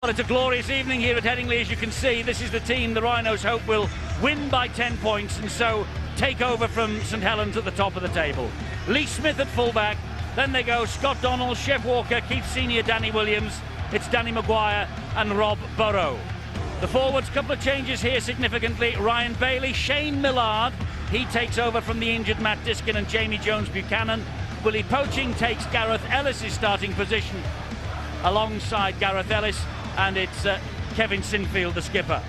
Well, it's a glorious evening here at Headingley, as you can see. This is the team the Rhinos hope will win by 10 points and so take over from St Helens at the top of the table. Lee Smith at fullback, then they go Scott Donald, Chev Walker, Keith Senior, Danny Williams, it's Danny Maguire and Rob Burrow. The forwards, couple of changes here significantly. Ryan Bailey, Shane Millard, he takes over from the injured Matt Diskin and Jamie Jones-Buchanan. Willie Poaching takes Gareth Ellis' starting position alongside Gareth Ellis, and it's Kevin Sinfield, the skipper.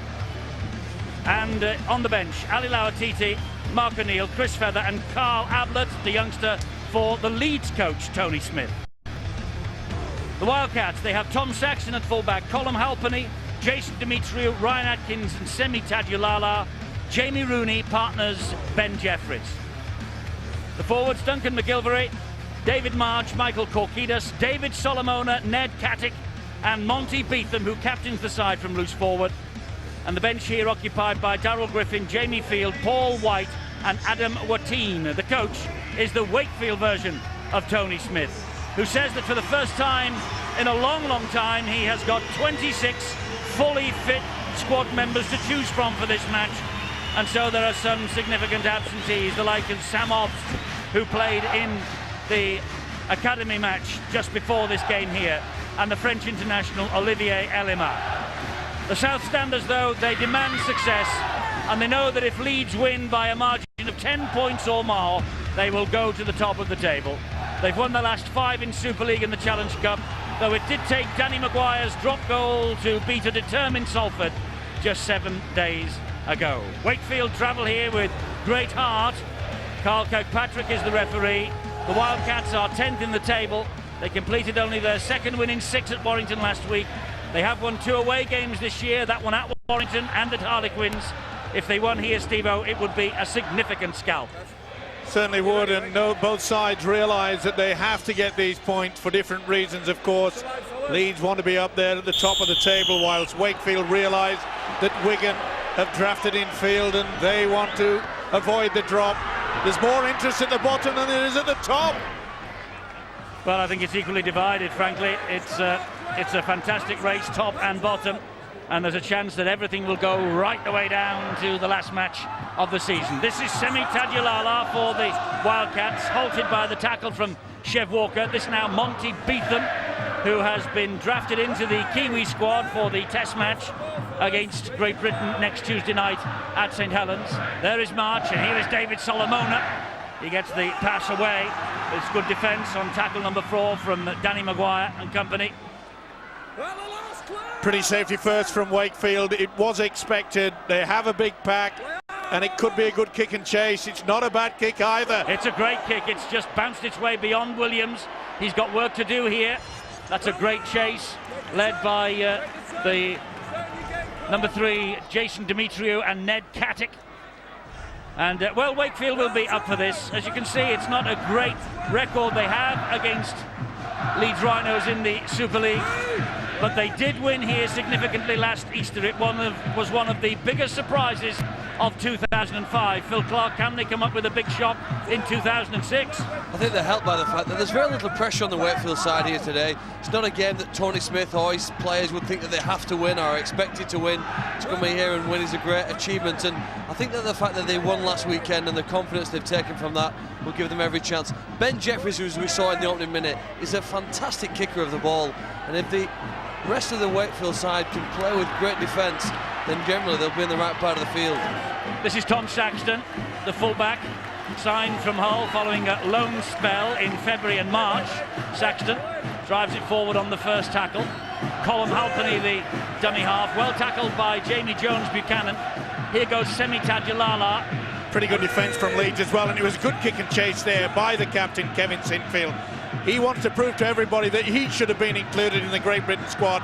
And on the bench, Ali Lauatiti, Mark O'Neill, Chris Feather and Carl Ablett, the youngster, for the Leeds coach, Tony Smith. The Wildcats, they have Tom Saxton at fullback, Colm Halpenny, Jason Demetriou, Ryan Atkins and Semi Tadulala, Jamie Rooney, partners Ben Jeffries. The forwards, Duncan McGilvery, David March, Michael Korkidas, David Solomona, Ned Katic and Monty Beetham, who captains the side from loose forward. And the bench here occupied by Darryl Griffin, Jamie Field, Paul White and Adam Watine. The coach is the Wakefield version of Tony Smith, who says that for the first time in a long time he has got 26 fully fit squad members to choose from for this match. And so there are some significant absentees, the like of Sam Obbs, who played in the academy match just before this game here, and the French international Olivier Elima. The South Standers, though, they demand success, and they know that if Leeds win by a margin of 10 points or more, they will go to the top of the table. They've won the last 5 in Super League and the Challenge Cup, though it did take Danny Maguire's drop goal to beat a determined Salford just 7 days ago. Wakefield travel here with great heart. Carl Kirkpatrick is the referee. The Wildcats are 10th in the table. They completed only their second win in 6 at Warrington last week. They have won 2 away games this year, that one at Warrington and at Harlequins. If they won here, Steve-O, it would be a significant scalp. Certainly would, and both sides realise that they have to get these points for different reasons, of course. Leeds want to be up there at the top of the table, whilst Wakefield realise that Wigan have drafted infield and they want to avoid the drop. There's more interest at the bottom than there is at the top. Well, I think it's equally divided, frankly. It's a fantastic race, top and bottom, and there's a chance that everything will go right the way down to the last match of the season. This is Semi Tadulala for the Wildcats, halted by the tackle from Chev Walker. This now Monty Beetham, who has been drafted into the Kiwi squad for the test match against Great Britain next Tuesday night at St Helens. There is March, and here is David Solomona. He gets the pass away. It's good defence on tackle number 4 from Danny Maguire and company. Pretty safety first from Wakefield. It was expected. They have a big pack, and it could be a good kick and chase. It's not a bad kick either. It's a great kick. It's just bounced its way beyond Williams. He's got work to do here. That's a great chase, led by the number 3, Jason Demetriou and Ned Katic. And, well, Wakefield will be up for this. As you can see, it's not a great record they have against Leeds Rhinos in the Super League, but they did win here significantly last Easter. It was one of the biggest surprises of 2005. Phil Clark, can they come up with a big shot in 2006? I think they're helped by the fact that there's very little pressure on the Wakefield side here today. It's not a game that Tony Smith or his players would think that they have to win or are expected to win. To come in here and win is a great achievement, and I think that the fact that they won last weekend and the confidence they've taken from that will give them every chance. Ben Jeffries, who as we saw in the opening minute, is a fantastic kicker of the ball, and if the rest of the Wakefield side can play with great defence, then generally they'll be in the right part of the field. This is Tom Saxton, the fullback, signed from Hull following a loan spell in February and March. Saxton drives it forward on the first tackle. Colm Halpenny, the dummy half, well tackled by Jamie Jones-Buchanan. Here goes Semi Tadulala. Pretty good defence from Leeds as well, and it was a good kick and chase there by the captain, Kevin Sinfield. He wants to prove to everybody that he should have been included in the Great Britain squad.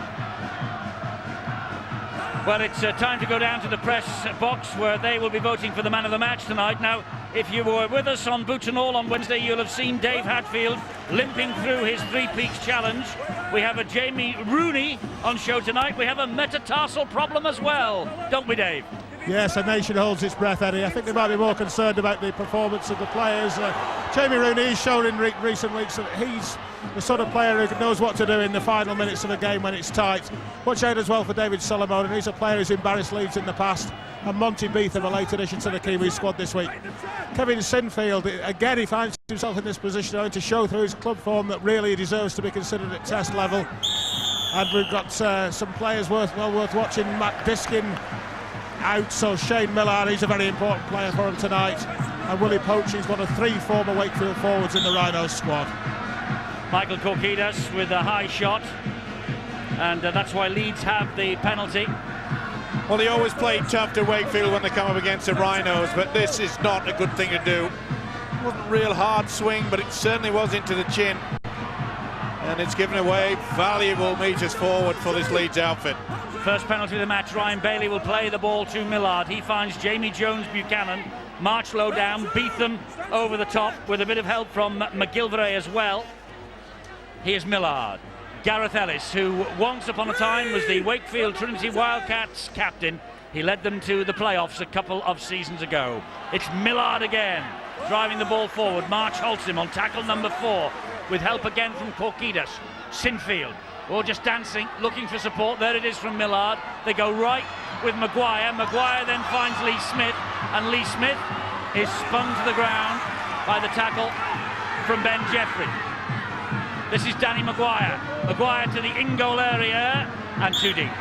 Well, it's time to go down to the press box where they will be voting for the man of the match tonight. Now, if you were with us on Boot and All on Wednesday, you'll have seen Dave Hatfield limping through his 3 Peaks challenge. We have a Jamie Rooney on show tonight. We have a metatarsal problem as well, don't we, Dave? Yes, a nation holds its breath, Eddie. I think they might be more concerned about the performance of the players. Jamie Rooney's shown in recent weeks that he's the sort of player who knows what to do in the final minutes of a game when it's tight. Watch out as well for David Solomon, and he's a player who's embarrassed Leeds in the past. And Monty Beetham, a late addition to the Kiwi squad this week. Kevin Sinfield, again, he finds himself in this position to show through his club form that really he deserves to be considered at test level. And we've got some players worth watching. Matt Diskin out, so Shane Millard, he's a very important player for him tonight. And Willie Poach, he's one of 3 former Wakefield forwards in the Rhinos squad. Michael Korkidas with a high shot, and that's why Leeds have the penalty. Well, they always play tough to Wakefield when they come up against the Rhinos, but this is not a good thing to do. It wasn't a real hard swing, but it certainly was into the chin. And it's given away valuable metres forward for this Leeds outfit. First penalty of the match. Ryan Bailey will play the ball to Millard. He finds Jamie Jones Buchanan. March low down, Beetham over the top with a bit of help from McGilvray as well. Here's Millard. Gareth Ellis, who once upon a time was the Wakefield Trinity Wildcats captain. He led them to the playoffs a couple of seasons ago. It's Millard again, driving the ball forward. March halts him on tackle number 4, with help again from Korkidas. Sinfield, all just dancing, looking for support. There it is from Millard. They go right with Maguire. Maguire then finds Lee Smith, and Lee Smith is spun to the ground by the tackle from Ben Jeffrey. This is Danny Maguire. Maguire to the in-goal area, and too deep.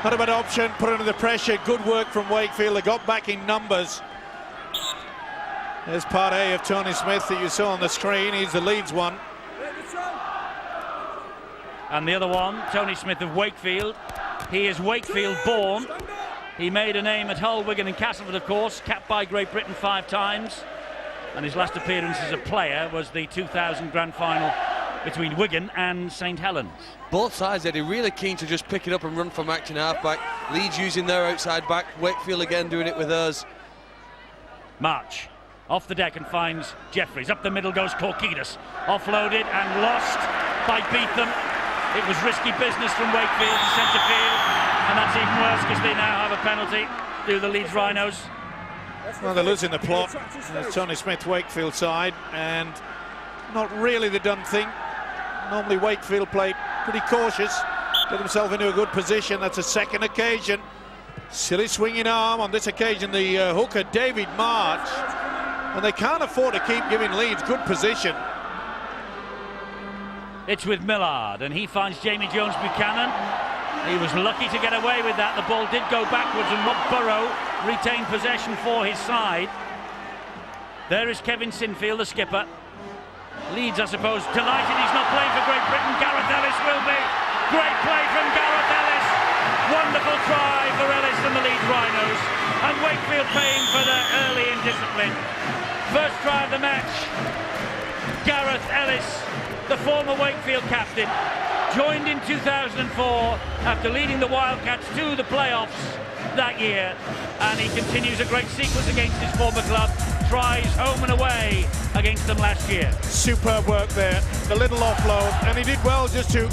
Not a bad option, put under the pressure. Good work from Wakefield. They got back in numbers. There's part A of Tony Smith that you saw on the screen. He's the Leeds one. And the other one, Tony Smith of Wakefield. He is Wakefield born. He made a name at Hull, Wigan and Castleford, of course, capped by Great Britain 5 times. And his last appearance as a player was the 2000 grand final between Wigan and St Helens. Both sides, Eddie, really keen to just pick it up and run from action half-back. Leeds using their outside back. Wakefield again doing it with us. March off the deck and finds Jeffries. Up the middle goes Korkidas. Offloaded and lost by Beetham. It was risky business from Wakefield to centre field, and that's even worse because they now have a penalty, do the Leeds Rhinos. Well, they're losing the plot. There's Tony Smith, Wakefield side, and not really the done thing. Normally Wakefield play pretty cautious, get himself into a good position. That's a second occasion. Silly swinging arm. On this occasion, the hooker, David March. And they can't afford to keep giving Leeds good position. It's with Millard, and he finds Jamie Jones Buchanan. He was lucky to get away with that. The ball did go backwards, and Rob Burrow retained possession for his side. There is Kevin Sinfield, the skipper. Leeds, I suppose, delighted he's not playing for Great Britain. Gareth Ellis will be. Great play from Gareth Ellis. Wonderful try for Ellis and the Leeds Rhinos. And Wakefield paying for the early indiscipline. First try of the match. Gareth Ellis, the former Wakefield captain, joined in 2004 after leading the Wildcats to the playoffs that year, and he continues a great sequence against his former club. Tries home and away against them last year. Superb work there, the little offload, and he did well just to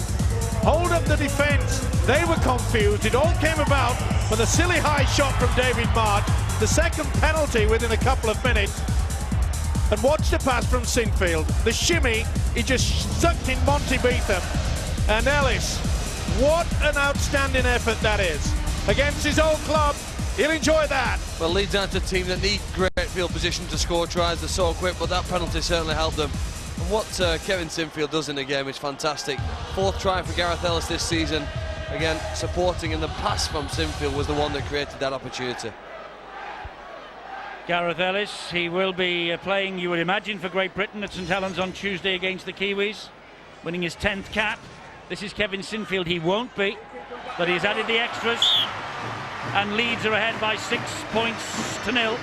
hold up the defence. They were confused. It all came about with a silly high shot from David March, the second penalty within a couple of minutes. And watch the pass from Sinfield. The shimmy, he just sucked in Monty Beetham. And Ellis, what an outstanding effort that is. Against his old club, he'll enjoy that. Well, Leeds aren't a team that need great field position to score tries. They're so quick, but that penalty certainly helped them. And what Kevin Sinfield does in the game is fantastic. 4th try for Gareth Ellis this season. Again, supporting, and the pass from Sinfield was the one that created that opportunity. Gareth Ellis, he will be playing, you would imagine, for Great Britain at St Helens on Tuesday against the Kiwis, winning his 10th cap. This is Kevin Sinfield. He won't be, but he's added the extras, and Leeds are ahead by 6 points to 0.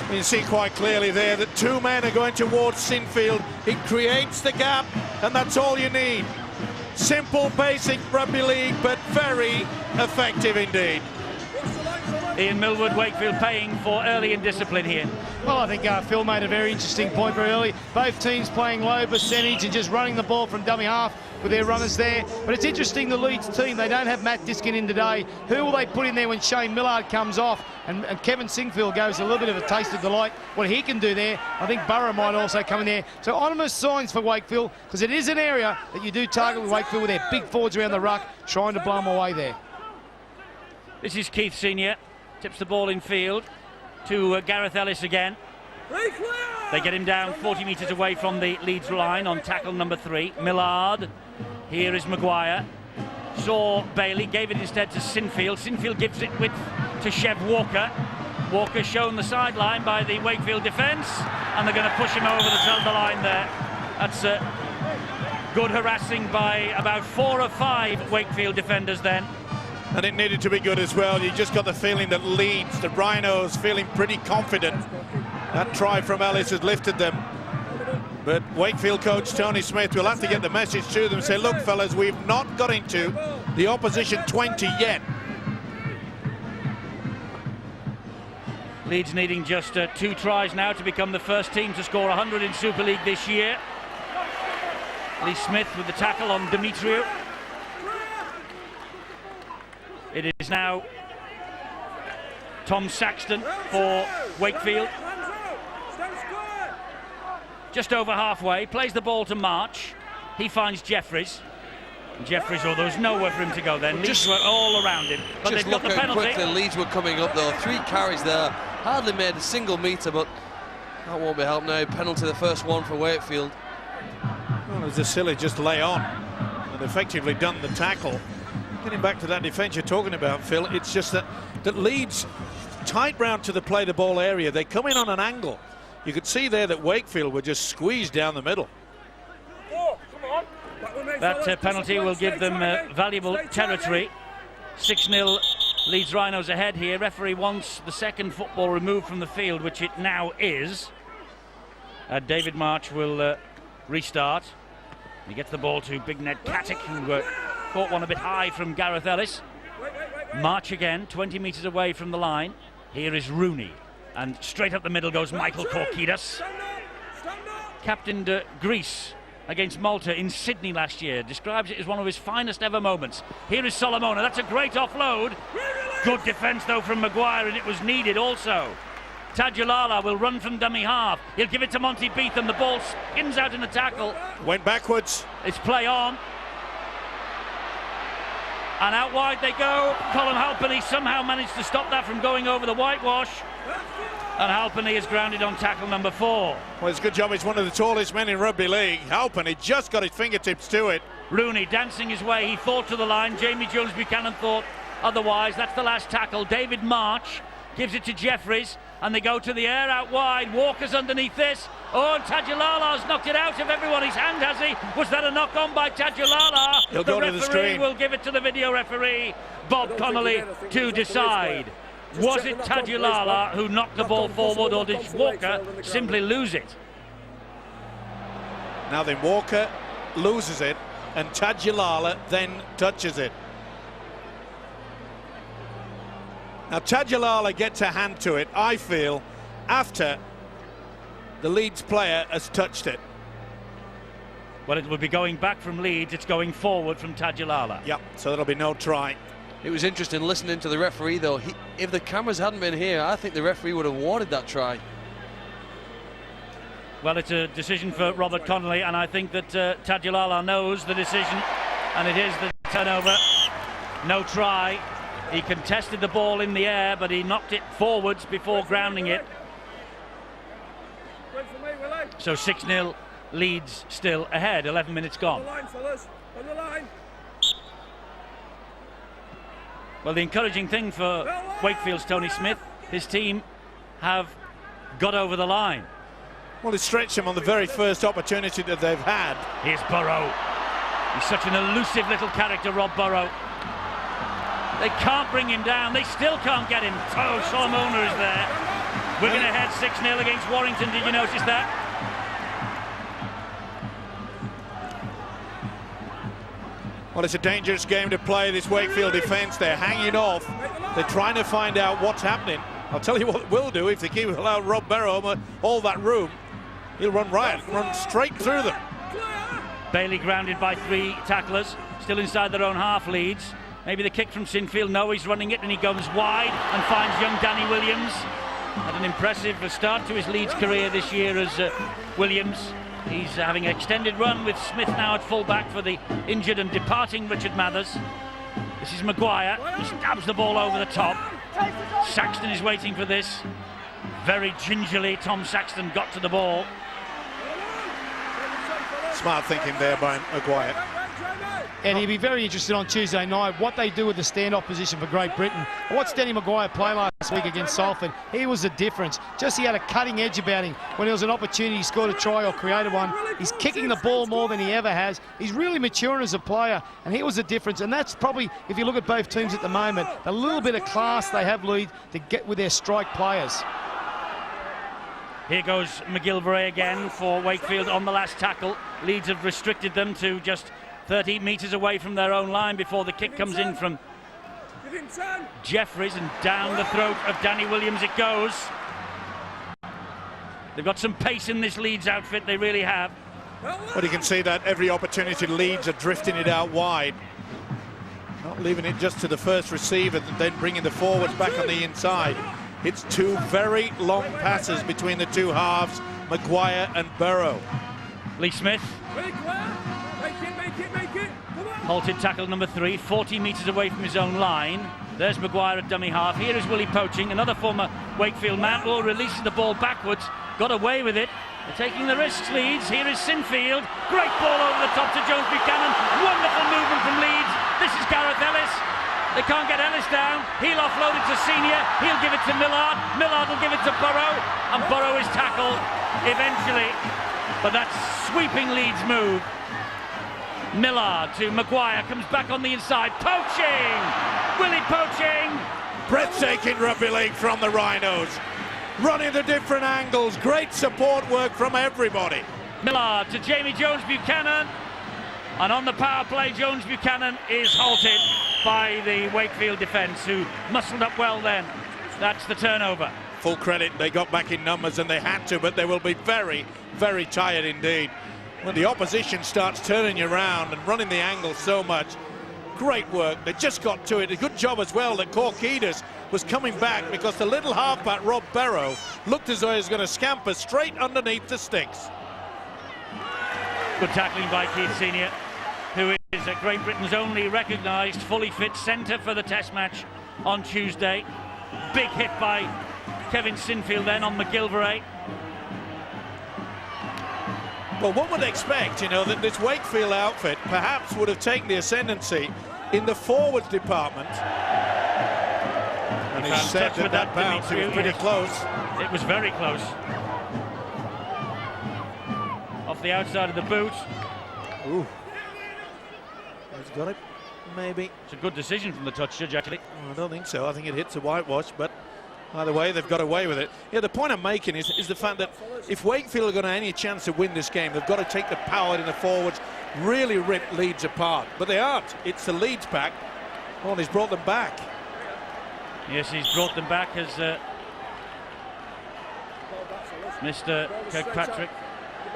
You can see quite clearly there that 2 men are going towards Sinfield. It creates the gap, and that's all you need. Simple, basic rugby league, but very effective indeed. Ian Millwood, Wakefield paying for early indiscipline here. Well, I think Phil made a very interesting point very early. Both teams playing low percentage and just running the ball from dummy half with their runners there. But it's interesting, the Leeds team, they don't have Matt Diskin in today. Who will they put in there when Shane Millard comes off? And Kevin Singfield goes a little bit of a taste of delight. What he can do there, I think Burrow might also come in there. So ominous signs for Wakefield, because it is an area that you do target with Wakefield with their big forwards around the ruck, trying to blow them away there. This is Keith Senior, tips the ball in field to Gareth Ellis again. They get him down 40 metres away from the Leeds line on tackle number 3. Millard. Here is Maguire. Saw Bailey, gave it instead to Sinfield. Sinfield gives it width to Chev Walker. Walker shown the sideline by the Wakefield defence, and they're going to push him over the line there. That's good harassing by about 4 or 5 Wakefield defenders then. And it needed to be good as well. You just got the feeling that Leeds, the Rhinos, feeling pretty confident. That try from Ellis has lifted them. But Wakefield coach Tony Smith will have to get the message to them, say, look, fellas, we've not got into the opposition 20 yet. Leeds needing just 2 tries now to become the first team to score 100 in Super League this year. Lee Smith with the tackle on Demetriou. It is now Tom Saxton for Wakefield. Just over halfway, plays the ball to March. He finds Jeffries. Jeffries, oh, there was nowhere for him to go then. Leeds were all around him. But they've got the penalty. Quickly Leeds were coming up though. 3 carries there. Hardly made a single metre, but that won't be helped now. Penalty, the first one for Wakefield. Well, as Asili just lay on and effectively done the tackle. Getting back to that defence you're talking about, Phil, it's just that Leeds tight round to the play the ball area. They come in on an angle. You could see there that Wakefield were just squeezed down the middle. That penalty will give them valuable territory. 6-0 Leeds Rhinos ahead here. Referee wants the second football removed from the field, which it now is. David March will restart. He gets the ball to Big Ned Katic, who caught one a bit high from Gareth Ellis. March again, 20 metres away from the line. Here is Rooney. And straight up the middle goes Michael Korkidas. Captained Greece against Malta in Sydney last year. Describes it as one of his finest ever moments. Here is Solomona. That's a great offload. Good defence though from Maguire, and it was needed also. Tajulala will run from dummy half. He'll give it to Monty Beetham. The ball spins out in the tackle. Went backwards. It's play on. And out wide they go. Colin Halpenny somehow managed to stop that from going over the whitewash. And Halpenny is grounded on tackle number 4. Well, it's a good job. He's one of the tallest men in rugby league. Halpenny just got his fingertips to it. Rooney dancing his way. He thought to the line. Jamie Jones Buchanan thought otherwise. That's the last tackle. David March gives it to Jeffries. And they go to the air out wide. Walker's underneath this. Oh, and Tajulala's knocked it out of everybody's hand, has he? Was that a knock on by Tajulala? He'll go to the screen. Will give it to the video referee, Bob Connolly, to decide. Was it Tajulala who knocked the ball forward, or did Walker simply lose it? Now then, Walker loses it, and Tajulala then touches it. Now Tajulala gets a hand to it, I feel, after the Leeds player has touched it. Well, it will be going back from Leeds, it's going forward from Tajulala. Yep, so there'll be no try. It was interesting listening to the referee though. If the cameras hadn't been here, I think the referee would have awarded that try. Well, it's a decision for Robert Connolly, and I think that Tajulala knows the decision, and it is the turnover. No try. He contested the ball in the air, but he knocked it forwards before grounding it. So 6-0, Leeds still ahead, 11 minutes gone. Well, the encouraging thing for Wakefield's Tony Smith, his team have got over the line. Well, it stretched them on the very first opportunity that they've had. Here's Burrow. He's such an elusive little character, Rob Burrow. They can't bring him down. They still can't get him. Oh, Solomona is there. Wigan ahead 6-0 against Warrington. Did you notice that? Well, it's a dangerous game to play, this Wakefield defence. They're hanging off. They're trying to find out what's happening. I'll tell you what we'll do, if they keep allowing Rob Barrow all that room, he'll run straight through them. Bailey grounded by 3 tacklers, still inside their own half. Leeds. Maybe the kick from Sinfield. No, he's running it and he goes wide and finds young Danny Williams. Had an impressive start to his Leeds career this year as Williams. He's having an extended run with Smith now at full-back for the injured and departing Richard Mathers. This is Maguire, who stabs the ball over the top. Saxton is waiting for this. Very gingerly, Tom Saxton got to the ball. Smart thinking there by Maguire. And he'll be very interested on Tuesday night what they do with the stand-off position for Great Britain. I watched Danny Maguire play last week against Salford. He was the difference. Just he had a cutting edge about him. When there was an opportunity, he scored a try or created one. He's kicking the ball more than he ever has. He's really maturing as a player, and he was the difference. And that's probably, if you look at both teams at the moment, a little bit of class they have, Leeds, to get with their strike players. Here goes McGilvray again for Wakefield on the last tackle. Leeds have restricted them to just 30 metres away from their own line before the kick comes in from Jeffries, and down the throat of Danny Williams it goes. They've got some pace in this Leeds outfit, they really have. But you can see that every opportunity Leeds are drifting it out wide. Not leaving it just to the first receiver and then bringing the forwards back on the inside. It's 2 very long passes between the 2 halves, Maguire and Barrow. Lee Smith. Halted tackle number 3, 40 metres away from his own line. There's Maguire at dummy half. Here is Willie Poaching, another former Wakefield man. Oh, releases the ball backwards. Got away with it. They're taking the risks, Leeds. Here is Sinfield. Great ball over the top to Jones Buchanan. Wonderful movement from Leeds. This is Gareth Ellis. They can't get Ellis down. He'll offload it to Senior. He'll give it to Millard. Millard will give it to Burrow. And Burrow is tackled eventually. But that sweeping Leeds move. Millard to Maguire, comes back on the inside. Poaching! Willie Poaching! Breathtaking rugby league from the Rhinos. Running the different angles. Great support work from everybody. Millard to Jamie Jones Buchanan. And on the power play, Jones Buchanan is halted by the Wakefield defence, who muscled up well then. That's the turnover. Full credit, they got back in numbers and they had to, but they will be very, very tired indeed. When the opposition starts turning you around and running the angle so much, great work. They just got to it. A good job as well that Corkidas was coming back, because the little halfback Rob Barrow looked as though he was going to scamper straight underneath the sticks. Good tackling by Keith Senior, who is Great Britain's only recognised fully fit centre for the Test match on Tuesday. Big hit by Kevin Sinfield then on McGilvray. Well, one would expect, you know, that this Wakefield outfit perhaps would have taken the ascendancy in the forwards department. And he said that bounce, it was pretty close. It was very close. Off the outside of the boot. Ooh. He's got it, maybe. It's a good decision from the touch judge, actually. I don't think so. I think it hits a whitewash, but either way, they've got away with it. Yeah, the point I'm making is the fact that if Wakefield are going to have any chance to win this game, they've got to take the power in the forwards, really rip Leeds apart. But they aren't. It's the Leeds pack. Oh, and he's brought them back. Yes, he's brought them back as Mr. Kirkpatrick.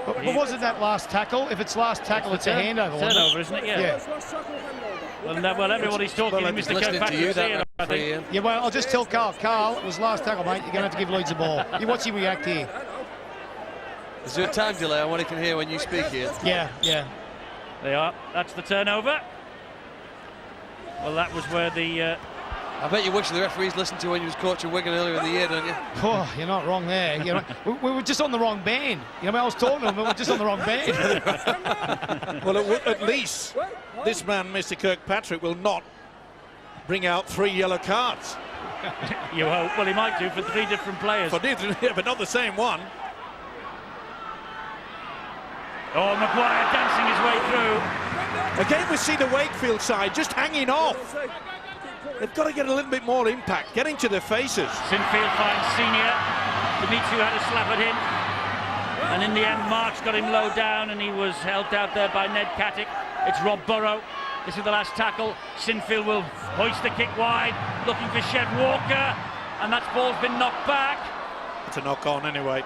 But wasn't that last tackle? If it's last tackle, it's a handover. Turnover, isn't it? Yeah. Well, everybody's talking to Mr. Kirkpatrick. I think. Yeah, well, I'll just tell Carl, it was last tackle, mate. You're going to have to give Leeds the ball. You watch him react here. Is there a time delay on what he can hear when you speak here? Yeah. They are. That's the turnover. Well, that was where the... I bet you wish the referees listened to when you was coaching Wigan earlier in the year, don't you? Oh, you're not wrong there. You know, we were just on the wrong band. You know, I was talking to him, but we're just on the wrong band. Well, at least this man, Mr. Kirkpatrick, will not bring out 3 yellow cards. You hope. Well, he might do for 3 different players. But not the same one. Oh, Maguire dancing his way through. Again, we see the Wakefield side just hanging off. They've got to get a little bit more impact, get into their faces. Sinfield finds Senior. Dimitri had a slap at him. And in the end, March got him low down and he was helped out there by Ned Katic. It's Rob Burrow. This is the last tackle. Sinfield will hoist the kick wide, looking for Chev Walker. and that ball's been knocked back. It's a knock on anyway.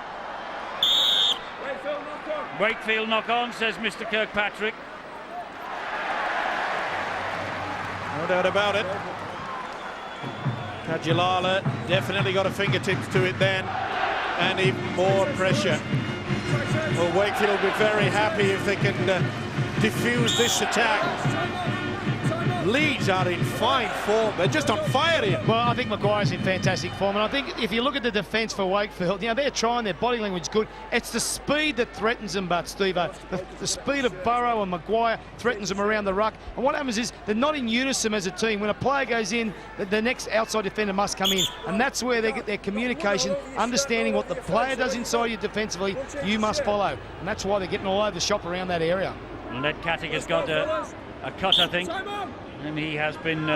Wakefield knock on, says Mr. Kirkpatrick. No doubt about it. Kajilala definitely got a fingertips to it then, and even more pressure. Well, Wakefield will be very happy if they can defuse this attack. Leeds are in fine form. They're just on fire here. Well, I think Maguire's in fantastic form, and I think if you look at the defence for Wakefield, you know, they're trying, their body language is good. It's the speed that threatens them, but Steve-o, the speed of Burrow and Maguire threatens them around the ruck. And what happens is they're not in unison as a team. When a player goes in, the next outside defender must come in, and that's where they get their communication, understanding what the player does inside you defensively, you must follow. And that's why they're getting all over the shop around that area. Ned Kattig has got a cut, I think, and he has been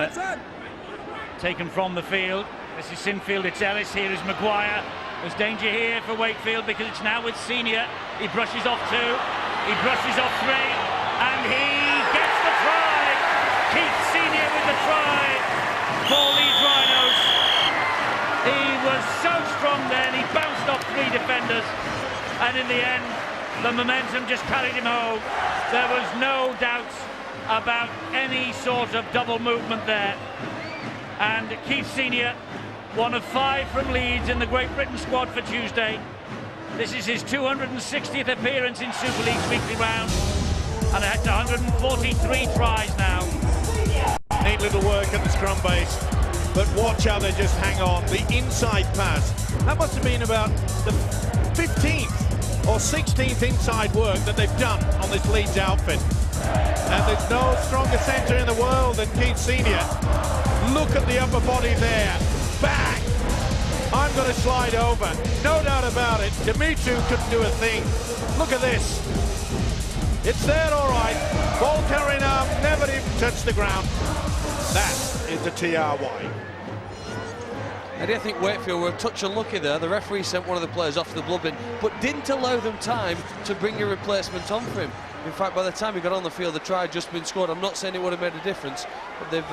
taken from the field. This is Sinfield, it's Ellis, here is Maguire. There's danger here for Wakefield because it's now with Senior. He brushes off 2, he brushes off 3, and he gets the try! Keith Senior with the try for Leeds Rhinos. He was so strong then, he bounced off 3 defenders, and in the end, the momentum just carried him home. There was no doubt about any sort of double movement there. And Keith Senior, one of 5 from Leeds in the Great Britain squad for Tuesday. This is his 260th appearance in Super League's weekly round, and it's 143 tries now. Neat little work at the scrum base, but watch how they just hang on. The inside pass, that must have been about the 15th or 16th inside work that they've done on this Leeds outfit. And there's no stronger centre in the world than Keith Senior. Look at the upper body there. Bang! I'm going to slide over. No doubt about it. Dimitru couldn't do a thing. Look at this. It's there, all right. Ball carrying arm, never even touched the ground. That is the TRY. I do think Wakefield were a touch unlucky there. The referee sent one of the players off to the blood bin, but didn't allow them time to bring a replacement on for him. In fact, by the time he got on the field, the try had just been scored. I'm not saying it would have made a difference, but they've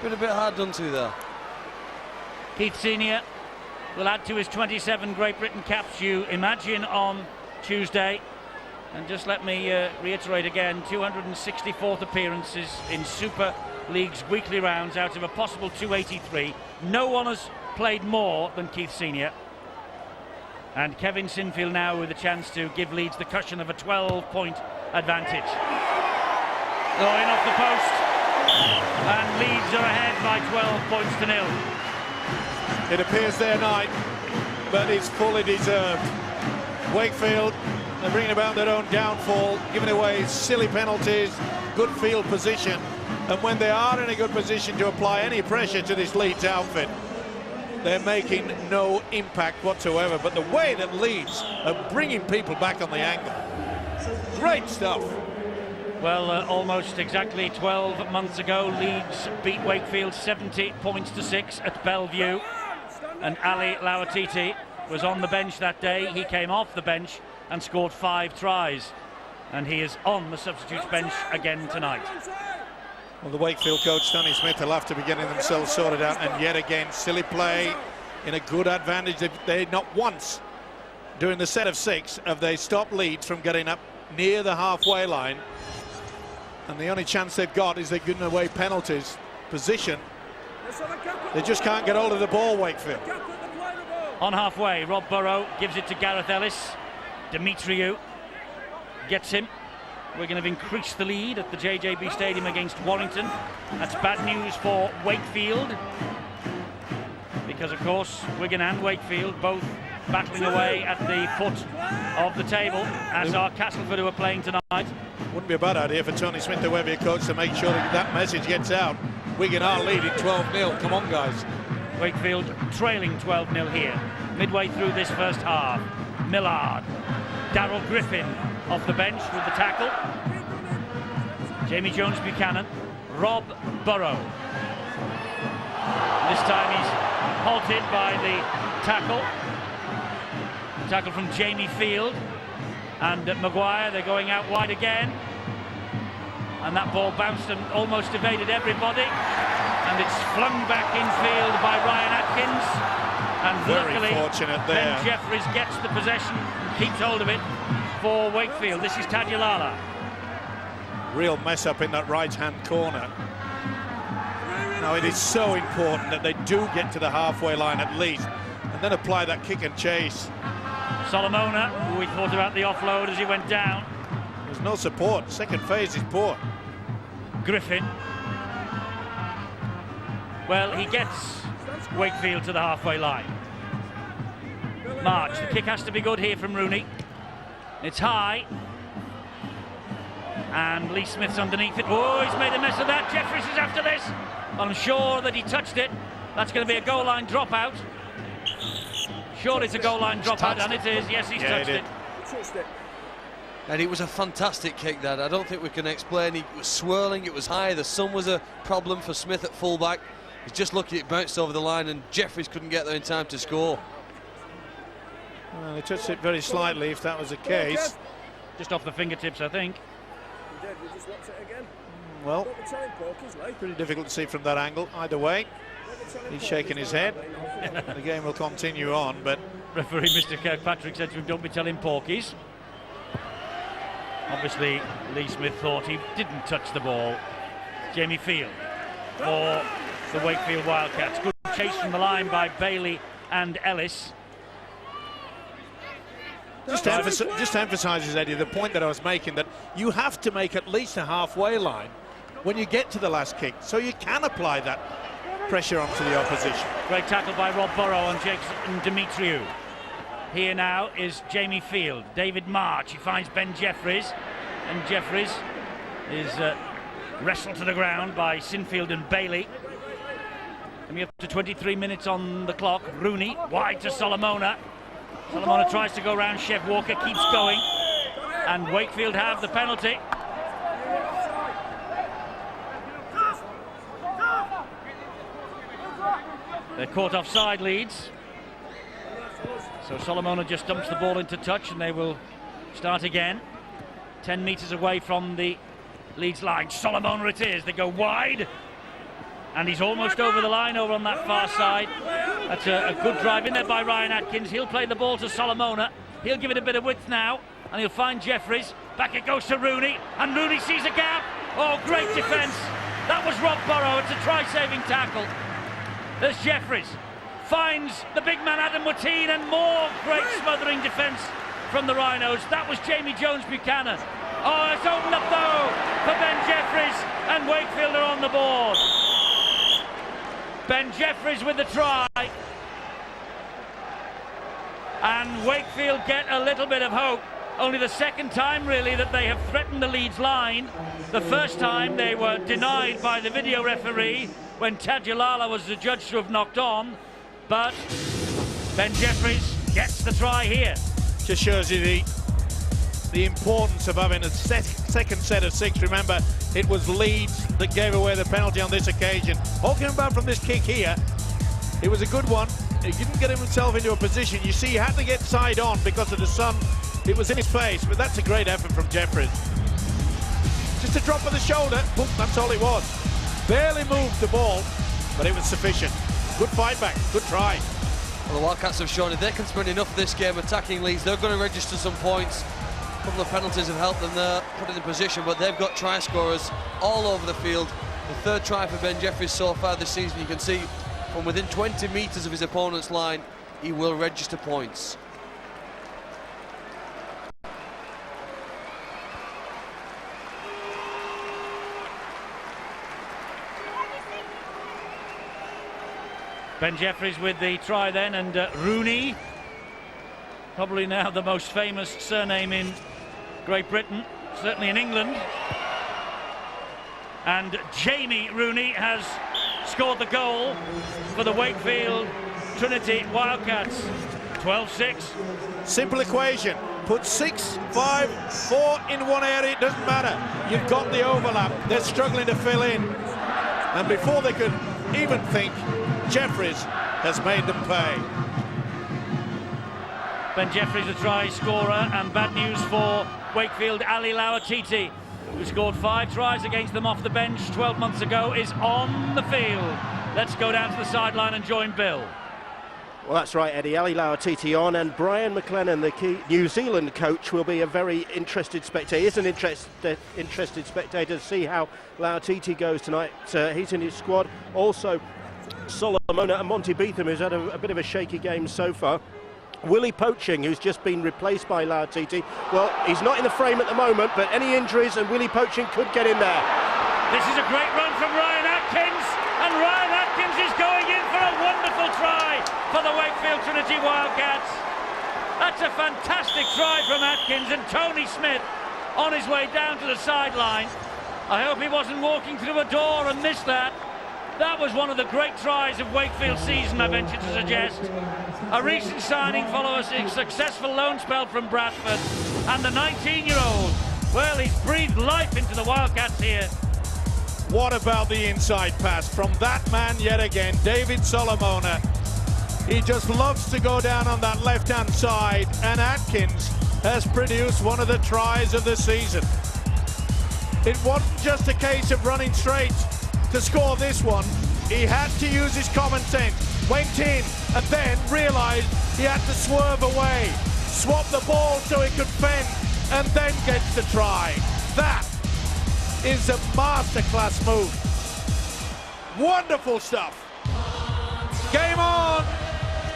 been a bit hard done to there. Keith Senior will add to his 27 Great Britain caps, you imagine, on Tuesday. And just let me reiterate again, 264th appearances in Super League's weekly rounds out of a possible 283. No one has played more than Keith Senior. And Kevin Sinfield now with a chance to give Leeds the cushion of a 12-point advantage. Going off the post, and Leeds are ahead by 12 points to 0. It appears their night, but it's fully deserved. Wakefield, they're bringing about their own downfall, giving away silly penalties, good field position, and when they are in a good position to apply any pressure to this Leeds outfit, they're making no impact whatsoever. But the way that Leeds are bringing people back on the angle, great stuff. Well, almost exactly 12 months ago, Leeds beat Wakefield 70 points to 6 at Bellevue, and Ali Lawatiti was on the bench that day. He came off the bench and scored 5 tries, and he is on the substitutes bench again tonight. Well, the Wakefield coach, Tony Smith, will have to be getting themselves sorted out, and yet again, silly play in a good advantage. They not once during the set of 6 have they stopped Leeds from getting up near the halfway line, and the only chance they've got is they're giving away penalties. Position, they just can't get hold of the ball, Wakefield. On halfway, Rob Burrow gives it to Gareth Ellis. Demetriou gets him. Wigan have increased the lead at the JJB Stadium against Warrington. That's bad news for Wakefield, because of course Wigan and Wakefield both battling away at the foot of the table, as are Castleford, who are playing tonight. Wouldn't be a bad idea for Tony Smith, the Webby coach, to make sure that message gets out. Wigan are leading 12-0. Come on, guys. Wakefield trailing 12-0 here, midway through this first half. Millard, Darryl Griffin off the bench with the tackle. Jamie Jones-Buchanan, Rob Burrow. This time he's halted by the tackle. Tackle from Jamie Field. And Maguire, they're going out wide again. And that ball bounced and almost evaded everybody. And And it's flung back infield by Ryan Atkins. And Very luckily, fortunate there. Ben Jeffries gets the possession and keeps hold of it for Wakefield. This is Tadulala. Real mess up in that right-hand corner. Now, it is so important that they do get to the halfway line at least, and then apply that kick and chase. Solomona, who we thought about the offload as he went down. There's no support. Second phase is poor. Griffin. Well, he gets Wakefield to the halfway line. March, the kick has to be good here from Rooney. It's high. And Lee Smith's underneath it. Oh, he's made a mess of that. Jeffries is after this. Unsure that he touched it. That's going to be a goal line dropout. Sure, it's a goal line dropout, and it is. Yes, he's touched it. And it was a fantastic kick, that. I don't think we can explain. It was swirling, it was high. The sun was a problem for Smith at fullback. He's just lucky it bounced over the line, and Jeffries couldn't get there in time to score. Well, he touched it very slightly, if that was the case. Just off the fingertips, I think. Well, pretty difficult to see from that angle. Either way, he's shaking his head. The game will continue on, but Referee Mr. Kirkpatrick said to him, "Don't be telling porkies." Obviously, Lee Smith thought he didn't touch the ball. Jamie Field for the Wakefield Wildcats. Good chase from the line by Bailey and Ellis. just emphasises, Eddie, the point that I was making, that you have to make at least a halfway line when you get to the last kick, so you can apply that pressure onto the opposition. Great tackle by Rob Burrow on Jackson Demetriou. Here now is Jamie Field. David March, he finds Ben Jeffries, and Jeffries is wrestled to the ground by Sinfield and Bailey. Coming up to 23 minutes on the clock. Rooney wide to Solomona. Solomona tries to go round Chev Walker, keeps going, and Wakefield have the penalty. They're caught offside, Leeds. So Solomona just dumps the ball into touch, and they will start again. 10 metres away from the Leeds line. Solomona it is. They go wide, and he's almost over the line over on that far side. That's a good drive in there by Ryan Atkins. He'll play the ball to Solomona. He'll give it a bit of width now, and he'll find Jeffries. Back it goes to Rooney, and Rooney sees a gap. Oh, great defence. That was Rob Burrow. It's a try-saving tackle. There's Jeffries. Finds the big man Adam Watine, and more great smothering defence from the Rhinos. That was Jamie Jones-Buchanan. Oh, it's opened up though for Ben Jeffries, and Wakefield are on the board. Ben Jeffries with the try, and Wakefield get a little bit of hope. Only the second time really that they have threatened the Leeds line. The first time they were denied by the video referee when Tadulala was the judge to have knocked on, but Ben Jeffries gets the try here. Just shows you the importance of having a second set of six. Remember, it was Leeds that gave away the penalty on this occasion. All came about from this kick here. It was a good one. He didn't get himself into a position. You see, he had to get side on because of the sun. It was in his face, but that's a great effort from Jeffries. Just a drop of the shoulder. Boom, that's all it was. Barely moved the ball, but it was sufficient. Good fight back, good try. Well, the Wildcats have shown if they can spend enough of this game attacking Leeds, they're going to register some points. A couple of penalties have helped them there, put in the position, but they've got try scorers all over the field. The third try for Ben Jeffries so far this season. You can see from within 20 metres of his opponent's line, he will register points. Ben Jeffries with the try then, and Rooney, probably now the most famous surname in Great Britain, certainly in England. And Jamie Rooney has scored the goal for the Wakefield Trinity Wildcats. 12-6. Simple equation. Put 6, 5, 4 in one area, it doesn't matter. You've got the overlap. They're struggling to fill in. And before they could even think, Jeffries has made them pay. Ben Jeffries a try scorer, and bad news for Wakefield. Ali Lauatiti who scored 5 tries against them off the bench 12 months ago, is on the field. Let's go down to the sideline and join Bill. Well, that's right, Eddie. Ali Lauatiti on, and Brian McLennan, the key New Zealand coach, will be a very interested spectator. He is an interested spectator to see how Lauatiti goes tonight. He's in his squad. Also, Solomona and Monty Beetham, who's had a bit of a shaky game so far. Willie Poaching, who's just been replaced by Lauatiti. Well, he's not in the frame at the moment, but any injuries and Willie Poaching could get in there. This is a great run from Ryan Atkins, and Ryan Atkins is going in for a wonderful try for the Wakefield Trinity Wildcats. That's a fantastic try from Atkins, and Tony Smith on his way down to the sideline. I hope he wasn't walking through a door and missed that. That was one of the great tries of Wakefield's season, I venture to suggest. A recent signing follows a successful loan spell from Bradford, and the 19-year-old, well, he's breathed life into the Wildcats here. What about the inside pass from that man yet again, David Solomona? He just loves to go down on that left-hand side, and Atkins has produced one of the tries of the season. It wasn't just a case of running straight to score this one. He had to use his common sense, went in, and then realised he had to swerve away, swap the ball so he could fend, and then gets the try. That is a masterclass move. Wonderful stuff. Game on.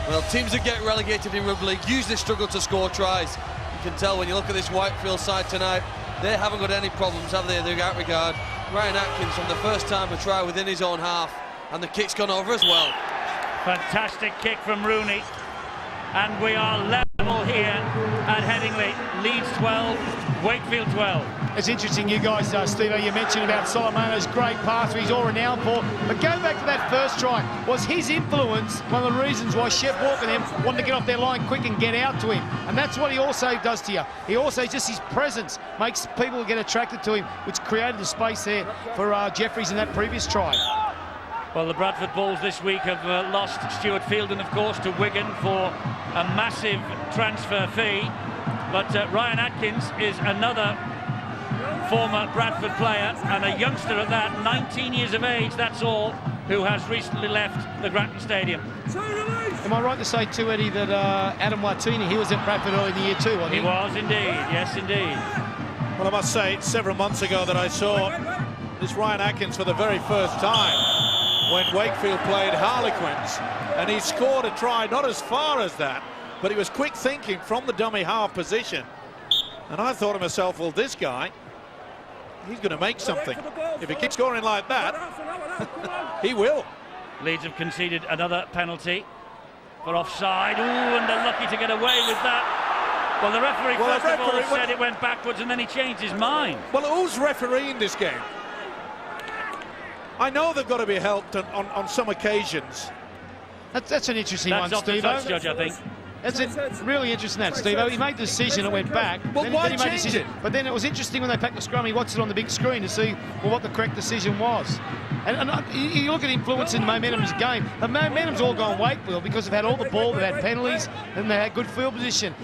Well, teams that get relegated in rugby league usually struggle to score tries. You can tell when you look at this Wakefield side tonight, they haven't got any problems, have they, in that regard. Ryan Atkins from the first time a try within his own half, and the kick's gone over as well. Fantastic kick from Rooney, and we are level here at Headingley. Leeds 12, Wakefield 12. It's interesting, you guys, Steve, you mentioned about Solomona's great pass, he's all renowned for. But going back to that first try, was his influence one of the reasons why Shep Walker and them wanted to get off their line quick and get out to him? And that's what he also does to you. He also, just his presence makes people get attracted to him, which created the space there for Jeffries in that previous try. Well, the Bradford Bulls this week have lost Stuart Fielden, of course, to Wigan for a massive transfer fee. But Ryan Atkins is another former Bradford player, and a youngster at that, 19 years of age, that's all, who has recently left the Grattan Stadium. Am I right to say too, Eddie, that Adam Watini, he was at Bradford early in the year too, wasn't he? He was indeed, yes indeed. Well, I must say, several months ago that I saw this Ryan Atkins for the very first time when Wakefield played Harlequins, and he scored a try, not as far as that, but he was quick thinking from the dummy half position. And I thought to myself, well, this guy, he's going to make something. If he keeps scoring like that, he will. Leeds have conceded another penalty for offside. Ooh, and they're lucky to get away with that. Well, the referee first of all said it went backwards, and then he changed his mind. Well, who's refereeing this game? I know they've got to be helped on some occasions. That's an interesting one, Steve. That's off the touch judge, I think. It's really interesting that, Steve. He made the decision, it went back. Well, why change it? But then it was interesting when they packed the scrum, he watched it on the big screen to see what the correct decision was. And you look at influence in momentum's game. The momentum's all gone Wakefield because they've had all the ball, they've had penalties, and they had good field position.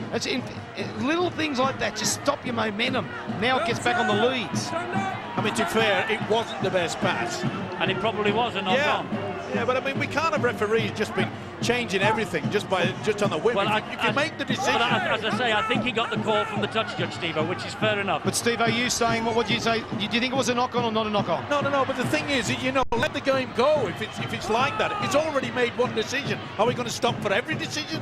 Little things like that just stop your momentum. Now it gets back on the leads. I mean, to be fair, it wasn't the best pass. And it probably was a knock-on. Yeah, but I mean, we can't have referees just been changing everything just on the whim. Well, you can make the decision. But as I say, I think he got the call from the touch judge, Steve-O, which is fair enough. But Steve, are you saying, what do you say? Do you think it was a knock-on or not a knock-on? No, but the thing is, you know, let the game go if it's like that. It's already made one decision. Are we going to stop for every decision?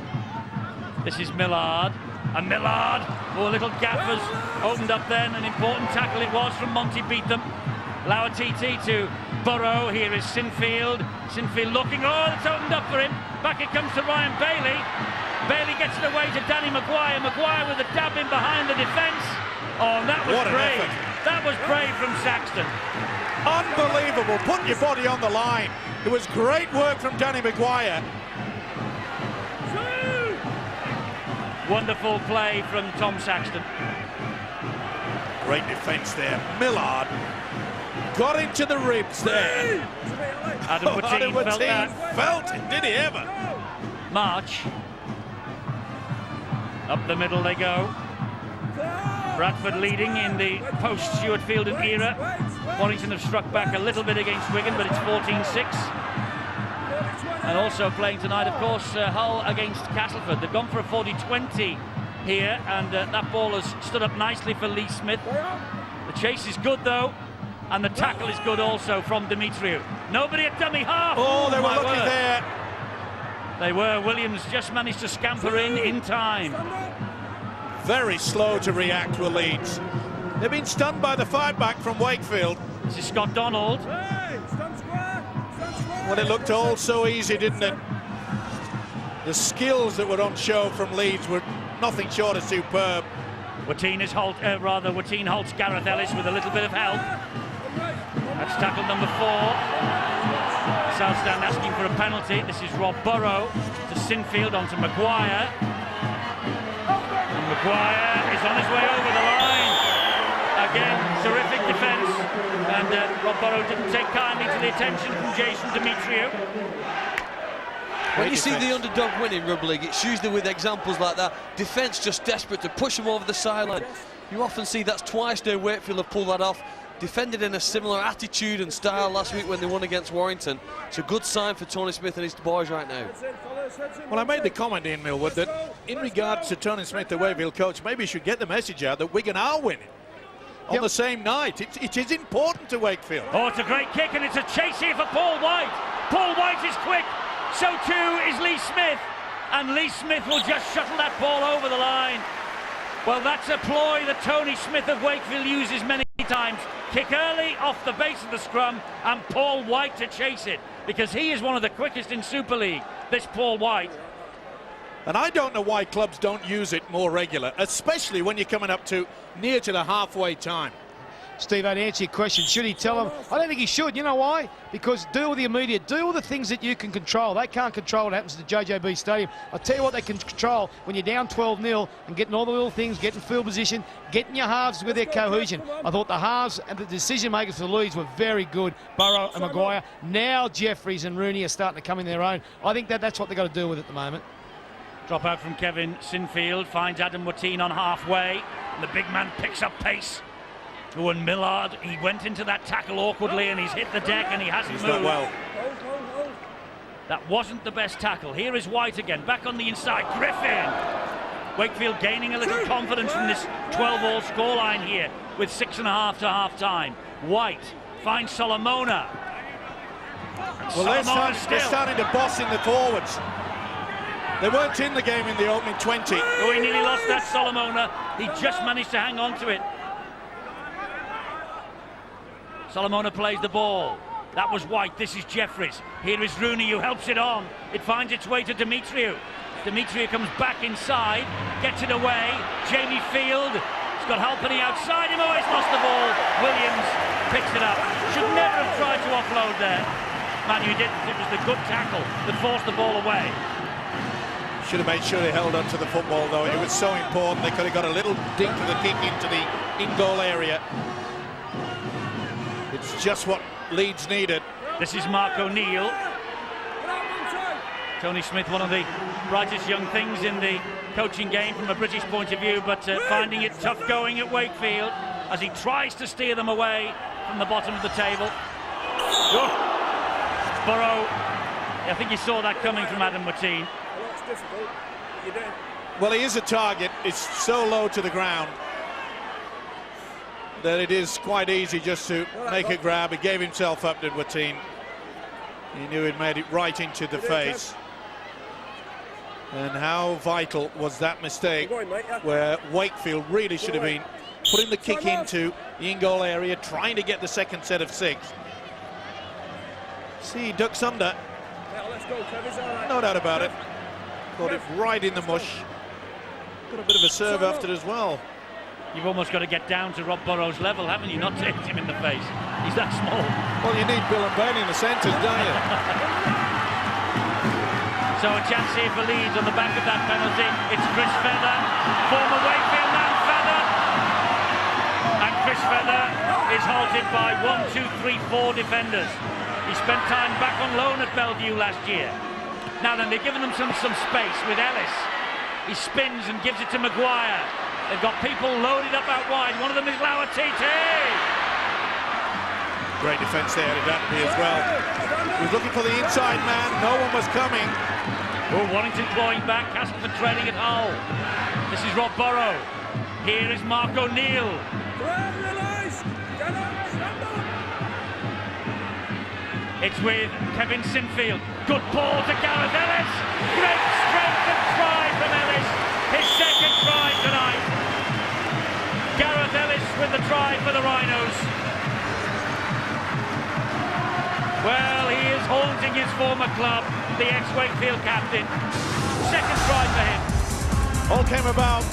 This is Millard. And Millard, oh, little gaffers opened up then. An important tackle it was from Monty Beetham. Lauatiti to Burrow. Here is Sinfield. Sinfield looking. Oh, it's opened up for him. Back it comes to Ryan Bailey. Bailey gets it away to Danny Maguire. Maguire with a dab in behind the defence. Oh, that was brave. That was brave from Saxton. Unbelievable. Put your body on the line. It was great work from Danny Maguire. Wonderful play from Tom Saxton. Great defence there. Millard got into the ribs there. Adam Watine felt that. Felt it, did he ever? March. Up the middle they go. Bradford leading in the post-Stuart Fielden era. Warrington have struck back a little bit against Wigan, but it's 14-6. And also playing tonight, of course, Hull against Castleford. They've gone for a 40-20 here, and that ball has stood up nicely for Lee Smith. The chase is good, though, and the tackle is good also from Demetriou. Nobody at dummy half. Oh, they were lucky there. They were. Williams just managed to scamper in time. Very slow to react with Leeds. They've been stunned by the fight back from Wakefield. This is Scott Donald. Well, it looked all so easy, didn't it? The skills that were on show from Leeds were nothing short of superb. Wateen halts Gareth Ellis with a little bit of help. That's tackle number 4. South Stand asking for a penalty. This is Rob Burrow to Sinfield onto Maguire. And Maguire is on his way over the line. Again, terrific defence. And Rob Burrow didn't take kindly to the attention from Jason Demetriou. When you see the underdog win in rugby league, it's usually with examples like that. Defence just desperate to push them over the sideline. You often see that's twice now Wakefield have pulled that off. Defended in a similar attitude and style last week when they won against Warrington. It's a good sign for Tony Smith and his boys right now. Well, I made the comment, Ian Millwood, that in regards to Tony Smith, the Wakefield coach, maybe he should get the message out that Wigan are winning on the same night. It is important to Wakefield. Oh, it's a great kick, and it's a chase here for Paul White. Paul White is quick. So too is Lee Smith, and Lee Smith will just shuttle that ball over the line. Well, that's a ploy that Tony Smith of Wakefield uses many times. Kick early off the base of the scrum, and Paul White to chase it, because he is one of the quickest in Super League, this Paul White. And I don't know why clubs don't use it more regular, especially when you're coming up to near to the halfway time. Steve, I'd answer your question. Should he tell him? I don't think he should. You know why? Because deal with the immediate. Deal with the things that you can control. They can't control what happens at the JJB Stadium. I'll tell you what they can control when you're down 12-0 and getting all the little things, getting field position, getting your halves with their cohesion. I thought the halves and the decision makers for the Leeds were very good. Burrow and Maguire. Now Jeffries and Rooney are starting to come in their own. I think that's what they've got to deal with at the moment. Drop out from Kevin Sinfield, finds Adam Wateen on halfway, and the big man picks up pace. Owen Millard, he went into that tackle awkwardly and he's hit the deck and he hasn't moved. Well. That wasn't the best tackle. Here is White again, back on the inside. Griffin! Wakefield gaining a little confidence from this 12-all scoreline here with 6.5 to half-time. White finds Solomona. Well, they're starting to boss in the forwards. They weren't in the game in the opening 20. Oh, he nearly lost that, Solomona. He just managed to hang on to it. Solomona plays the ball. That was White. This is Jeffries. Here is Rooney who helps it on. It finds its way to Demetriou. Demetriou comes back inside, gets it away. Jamie Field. He's got Halpenny outside him. Oh, he's lost the ball. Williams picks it up. Should never have tried to offload there. Man, you didn't. It was the good tackle that forced the ball away. Should have made sure they held on to the football, though. It was so important. They could have got a little dink of the kick into the in-goal area. It's just what Leeds needed. This is Mark O'Neill. Tony Smith, one of the brightest young things in the coaching game from a British point of view, but finding it tough going at Wakefield as he tries to steer them away from the bottom of the table. Burrow, I think he saw that coming from Adam Wateen. Well, he is a target. It's so low to the ground that it is quite easy just to make a grab. He gave himself up to Wateen. He knew he'd made it right into the face. And how vital was that mistake where Wakefield really should have been putting the kick into the in-goal area, trying to get the second set of 6. See, he ducks under. No doubt about it. Got it right in the mush. Got a bit of a serve after as well. You've almost got to get down to Rob Burrow's level, haven't you? Not to hit him in the face. He's that small. Well, you need Bill and Bailey in the centres, don't you? So a chance here for Leeds on the back of that penalty. It's Chris Feather, former Wakefield man Feather. And Chris Feather is halted by 1, 2, 3, 4 defenders. He spent time back on loan at Bellevue last year. Now then, they've given them some space with Ellis. He spins and gives it to Maguire. They've got people loaded up out wide. One of them is Lauatiti. Great defence there, Trinity as well. He was looking for the inside man, no one was coming. Oh, Warrington clawing back, Castleford trailing at Hull. This is Rob Burrow. Here is Mark O'Neill. It's with Kevin Sinfield. Good ball to Gareth Ellis. Great strength and try from Ellis. His second try tonight. Gareth Ellis with the try for the Rhinos. Well, he is haunting his former club, the ex-Wakefield captain. Second try for him. All came about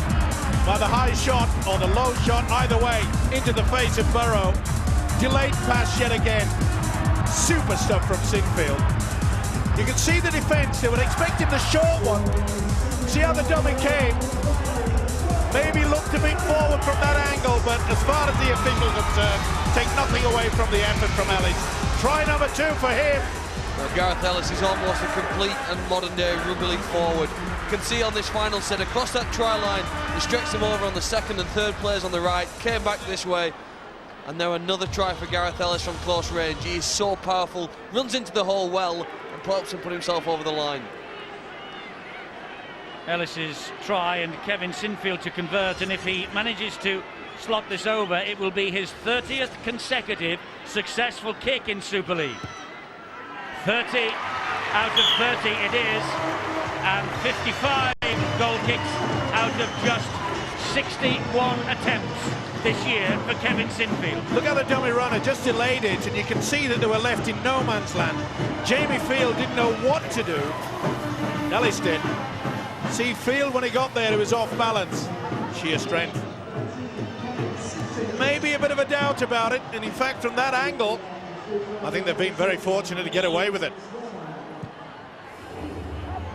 by the high shot or the low shot, either way, into the face of Burrow. Delayed pass yet again. Super stuff from Sinfield. You can see the defence, they were expecting the short one. See how the dummy came. Maybe looked a bit forward from that angle, but as far as the officials observed, take nothing away from the effort from Ellis. Try number 2 for him. Well, Gareth Ellis is almost a complete and modern-day rugby league forward. You can see on this final set, across that try line, he stretched them over on the second and third players on the right, came back this way, and now another try for Gareth Ellis from close range. He is so powerful, runs into the hole well, and helps him put himself over the line. Ellis's try and Kevin Sinfield to convert, and if he manages to slot this over, it will be his 30th consecutive successful kick in Super League. 30 out of 30 it is, and 55 goal kicks out of just 61 attempts this year for Kevin Sinfield. Look how the dummy runner just delayed it, and you can see that they were left in no man's land. Jamie Field didn't know what to do. Ellis did. See, Field, when he got there, he was off balance. Sheer strength. Maybe a bit of a doubt about it, and in fact, from that angle, I think they've been very fortunate to get away with it.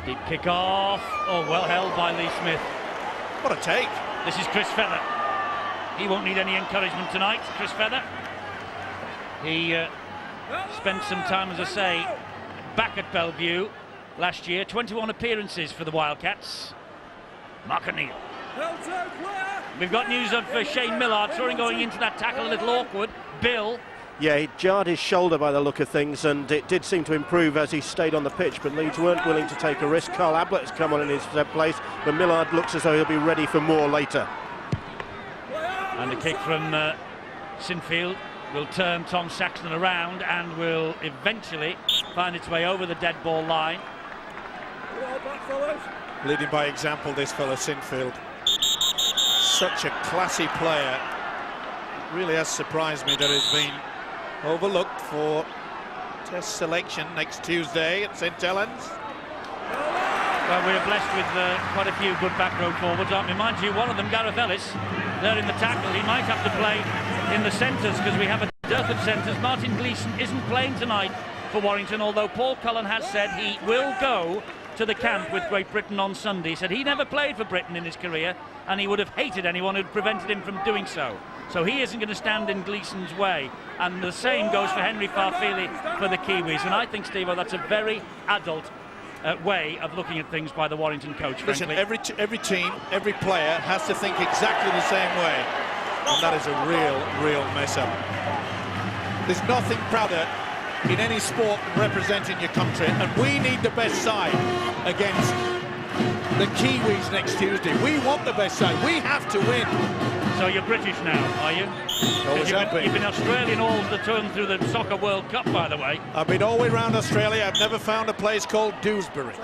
Deep kick off. Oh, well held by Lee Smith. What a take. This is Chris Feather. He won't need any encouragement tonight, Chris Feather. He spent some time, as I say, back at Bellevue last year. 21 appearances for the Wildcats. Mark O'Neill. We've got news of Shane Millard going into that tackle, a little awkward. Bill. Yeah, he jarred his shoulder by the look of things, and it did seem to improve as he stayed on the pitch, but Leeds weren't willing to take a risk. Carl Ablett has come on in his place, but Millard looks as though he'll be ready for more later. And the kick from Sinfield will turn Tom Saxton around and will eventually find its way over the dead ball line. Leading by example, this fella Sinfield. Such a classy player. It really has surprised me that he's been overlooked for test selection next Tuesday at St Helens. Well, we're blessed with quite a few good back row forwards, aren't we? Mind you, one of them, Gareth Ellis, there in the tackle. He might have to play in the centres because we have a dearth of centres. Martin Gleeson isn't playing tonight for Warrington, although Paul Cullen has said he will go to the camp with Great Britain on Sunday. He said he never played for Britain in his career, and he would have hated anyone who'd prevented him from doing so. So he isn't going to stand in Gleeson's way. And the same goes for Henry Farfili for the Kiwis. And I think, Steve, that's a very adult way of looking at things by the Warrington coach, frankly. Listen, every team, every player has to think exactly the same way. And that is a real mess up. There's nothing prouder in any sport than representing your country. And we need the best side against the Kiwis next Tuesday. We want the best side. We have to win. So you're British now, are you? Always have been. You've been Australian all the turn through the Soccer World Cup, by the way. I've been all the way around Australia. I've never found a place called Dewsbury.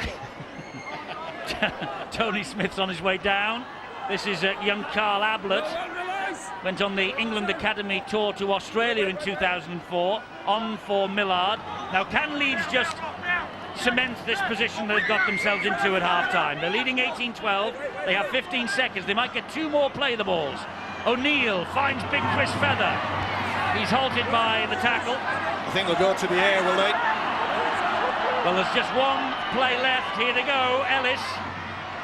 Tony Smith's on his way down. This is young Carl Ablett. Went on the England Academy tour to Australia in 2004. On for Millard. Now, can Leeds just cement this position they've got themselves into at half-time? They're leading 18-12. They have 15 seconds. They might get two more play the balls. O'Neill finds big Chris Feather. He's halted by the tackle. I think they'll go to the air, will they? Well, there's just one play left. Here they go, Ellis.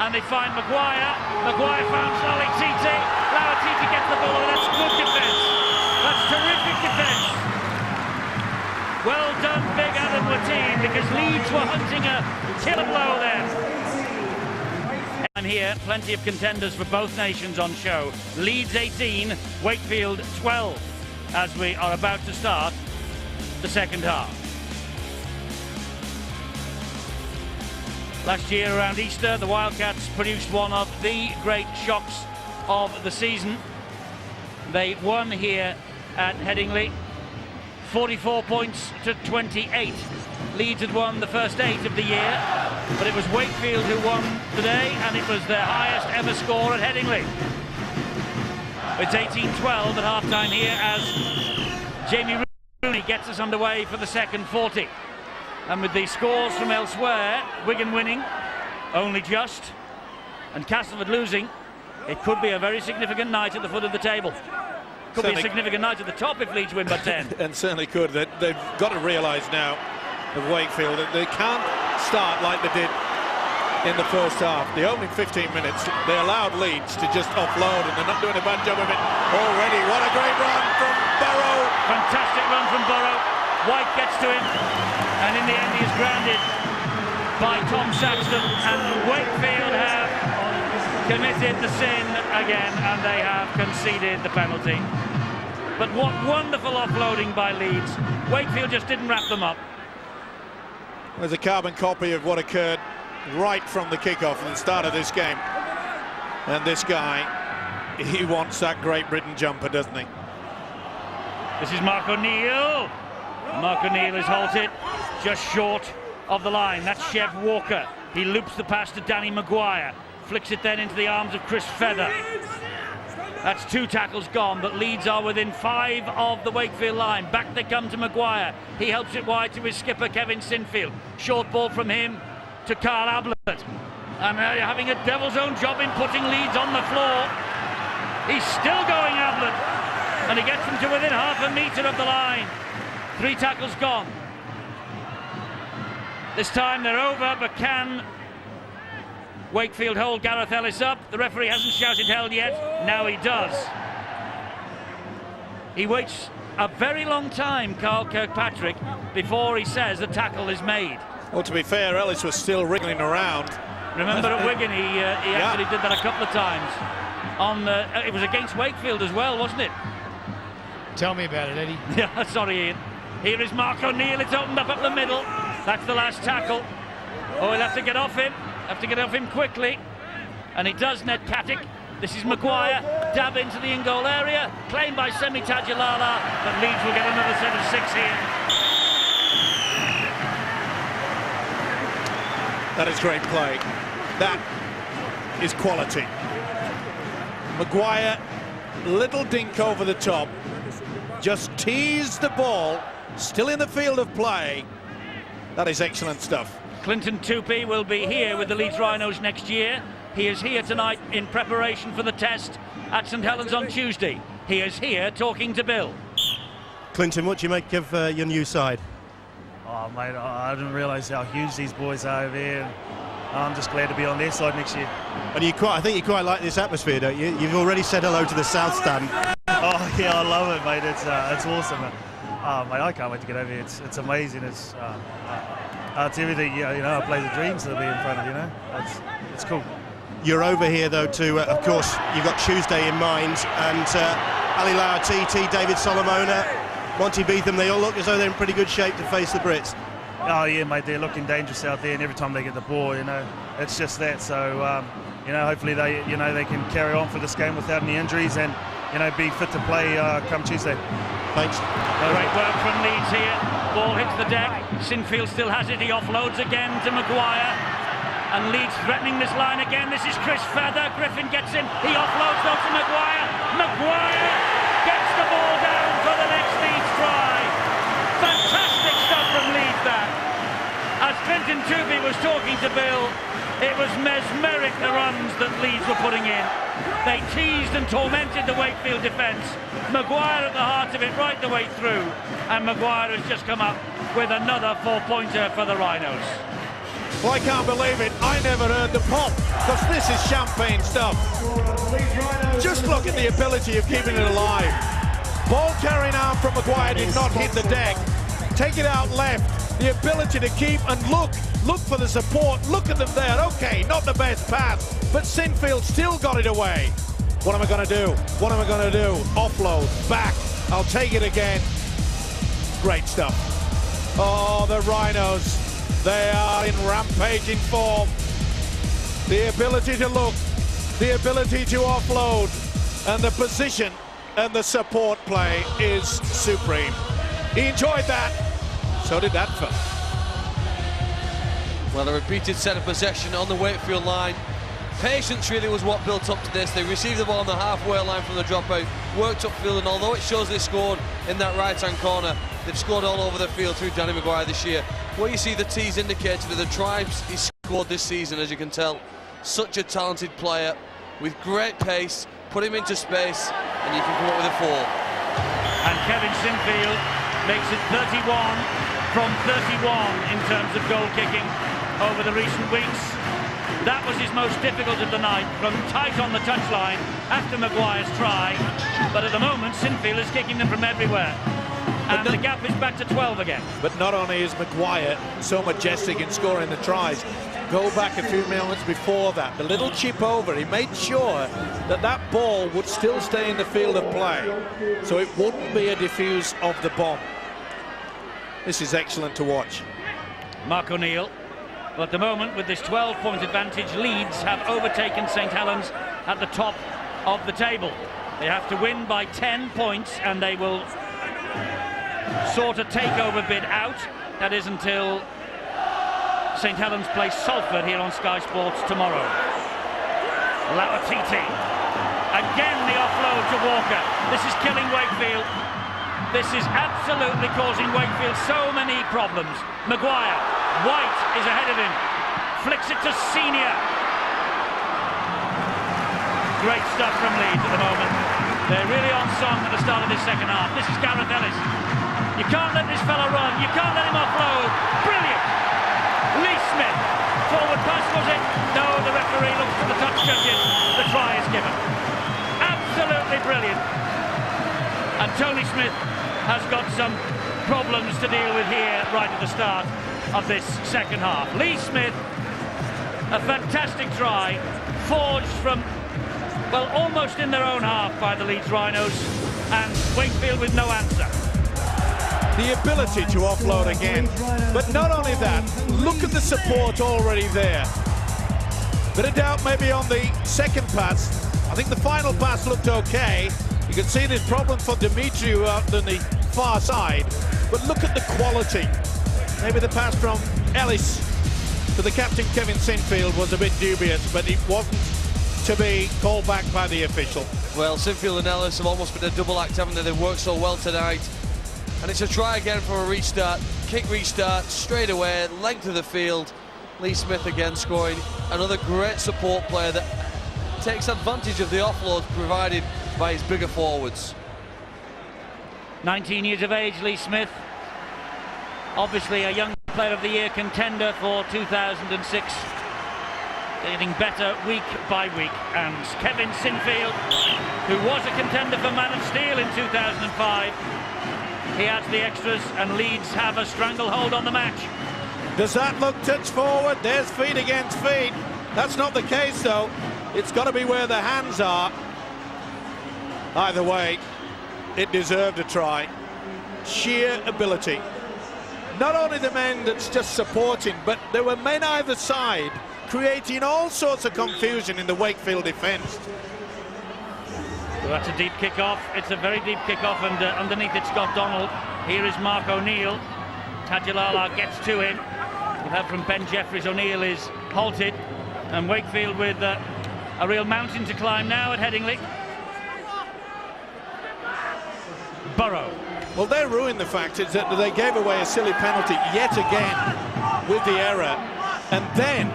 And they find Maguire. Maguire found Lauatiti. Lauatiti gets the ball, and that's good defence. That's terrific defence. Well done, big Adam Lateen, because Leeds were hunting a killer blow there. And here, plenty of contenders for both nations on show. Leeds 18, Wakefield 12, as we are about to start the second half. Last year around Easter, the Wildcats produced one of the great shocks of the season. They won here at Headingley, 44 points to 28. Leeds had won the first 8 of the year, but it was Wakefield who won today, and it was their highest ever score at Headingley. It's 18-12 at half-time here as Jamie Rooney gets us underway for the second 40. And with the scores from elsewhere, Wigan winning, only just, and Castleford losing, it could be a very significant night at the foot of the table. Could be a significant night at the top if Leeds win by 10. And certainly could. They've got to realise now, of Wakefield, that they can't start like they did in the first half. The opening 15 minutes, they allowed Leeds to just offload, and they're not doing a bad job of it already. What a great run from Burrow. Fantastic run from Burrow. White gets to him, and in the end he is grounded by Tom Saxton, and Wakefield have committed the sin again, and they have conceded the penalty. But what wonderful offloading by Leeds. Wakefield just didn't wrap them up. There's a carbon copy of what occurred right from the kickoff at the start of this game. And this guy, he wants that Great Britain jumper, doesn't he? This is Mark O'Neill. Mark O'Neill is halted just short of the line. That's Chev Walker. He loops the pass to Danny Maguire. Flicks it then into the arms of Chris Feather. That's 2 tackles gone, but Leeds are within 5 of the Wakefield line. Back they come to Maguire. He helps it wide to his skipper, Kevin Sinfield. Short ball from him to Carl Ablett. And having a devil's own job in putting Leeds on the floor. He's still going, Ablett. And he gets them to within half a metre of the line. 3 tackles gone. This time they're over, but can Wakefield hold Gareth Ellis up? The referee hasn't shouted held yet. Now he does. He waits a very long time, Carl Kirkpatrick, before he says the tackle is made. Well, to be fair, Ellis was still wriggling around. Remember at Wigan, he actually did that a couple of times. It was against Wakefield as well, wasn't it? Tell me about it, Eddie. Yeah, sorry, Ian. Here is Mark O'Neill. It's opened up the middle. That's the last tackle. Oh, he'll have to get off him. Have to get off him quickly. And he does, Ned Katic. This is Maguire. Dab into the in-goal area. Claimed by Semi Tajulala. But Leeds will get another set of 6 here. That is great play. That is quality. Maguire, little dink over the top. Just teased the ball. Still in the field of play. That is excellent stuff. Clinton Tupy will be here with the Leeds Rhinos next year. He is here tonight in preparation for the test at St Helens on Tuesday. He is here talking to Bill. Clinton, what do you make of your new side? Oh, mate, I didn't realise how huge these boys are over here. And I'm just glad to be on their side next year. And I think you quite like this atmosphere, don't you? You've already said hello to the South Stand. Oh, yeah, I love it, mate. It's awesome. Mate, I can't wait to get over here. It's amazing. It's everything, a place of dreams to be in front of, It's cool. You're over here, though, to, of course, you've got Tuesday in mind, and Ali Lauatiti, David Solomona, Monty Beetham, they all look as though they're in pretty good shape to face the Brits. Oh, yeah, mate, they're looking dangerous out there, and every time they get the ball, it's just that. So, hopefully they can carry on for this game without any injuries and, be fit to play come Tuesday. Thanks. Great work from Leeds here. Ball hits the deck. Sinfield still has it. He offloads again to Maguire. And Leeds threatening this line again. This is Chris Feather. Griffin gets him. He offloads though to Maguire. Maguire gets the ball down for the next Leeds try. Fantastic stuff from Leeds there. As Clinton Tupy was talking to Bill, it was mesmeric the runs that Leeds were putting in. They teased and tormented the Wakefield defence. Maguire at the heart of it right the way through. And Maguire has just come up with another 4-pointer for the Rhinos. Well, I can't believe it. I never heard the pop, because this is champagne stuff. Just look at the ability of keeping it alive. Ball carrying out from Maguire did not hit the deck. Take it out left. the ability to keep and look for the support. Look at them there. Okay, not the best pass, but Sinfield still got it away. What am I going to do? What am I going to do? Offload, back. I'll take it again. Great stuff. Oh, the Rhinos. They are in rampaging form. The ability to look, the ability to offload, and the position and the support play is supreme. He enjoyed that. So did that fella. Well, a repeated set of possession on the Wakefield line. Patience really was what built up to this. They received the ball on the halfway line from the dropout, worked upfield, and although it shows they scored in that right-hand corner, they've scored all over the field through Danny Maguire this year. What you see the T's indicated are the tries he's scored this season, as you can tell. Such a talented player with great pace. Put him into space, and you can come up with a 4. And Kevin Sinfield makes it 31 from 31 in terms of goal kicking over the recent weeks. That was his most difficult of the night, from tight on the touchline after Maguire's try. But at the moment, Sinfield is kicking them from everywhere. And the gap is back to 12 again. But not only is Maguire so majestic in scoring the tries, go back a few moments before that, the little chip over, he made sure that that ball would still stay in the field of play, so it wouldn't be a diffuse of the bomb. This is excellent to watch. Mark O'Neill. Well, at the moment, with this 12-point advantage, Leeds have overtaken St Helens at the top of the table. They have to win by 10 points, and they will sort a takeover bid out. That is until St Helens play Salford here on Sky Sports tomorrow. Lauatiti. Again the offload to Walker. This is killing Wakefield. This is absolutely causing Wakefield so many problems. Maguire. White is ahead of him. Flicks it to Senior. Great stuff from Leeds at the moment. They're really on song at the start of this second half. This is Gareth Ellis. You can't let this fella run. You can't let him offload. Brilliant. Lee Smith. Forward pass, was it? No, the referee looks to the touch judges. The try is given. Absolutely brilliant. And Tony Smith has got some problems to deal with here right at the start of this second half. Lee Smith, a fantastic try, forged from, well, almost in their own half by the Leeds Rhinos, and Wakefield with no answer. The ability to offload again, but not only that, look at the support already there. Bit of doubt maybe on the second pass. I think the final pass looked okay. You can see there's problem for Dimitriou out on the far side, but look at the quality. Maybe the pass from Ellis to the captain Kevin Sinfield was a bit dubious, but it wasn't to be called back by the official. Well, Sinfield and Ellis have almost been a double act, haven't they? They've worked so well tonight. And it's a try again for a restart. Kick restart, straight away, length of the field. Lee Smith again scoring. Another great support player that takes advantage of the offloads provided by his bigger forwards. 19 years of age, Lee Smith. Obviously a young player of the year contender for 2006. Getting better week by week. And Kevin Sinfield, who was a contender for Man of Steel in 2005, he adds the extras, and Leeds have a stranglehold on the match. Does that look touch forward? There's feet against feet. That's not the case though. It's got to be where the hands are. Either way, it deserved a try. Sheer ability. Not only the men that's just supporting, but there were men either side creating all sorts of confusion in the Wakefield defence. Well, that's a deep kick-off. It's a very deep kick-off, and underneath it's Scott Donald. Here is Mark O'Neill. Tadulala gets to him. We've heard from Ben Jeffries. O'Neill is halted, and Wakefield with a real mountain to climb now at Headingley. Burrow. Well, they ruined the fact is that they gave away a silly penalty yet again with the error, and then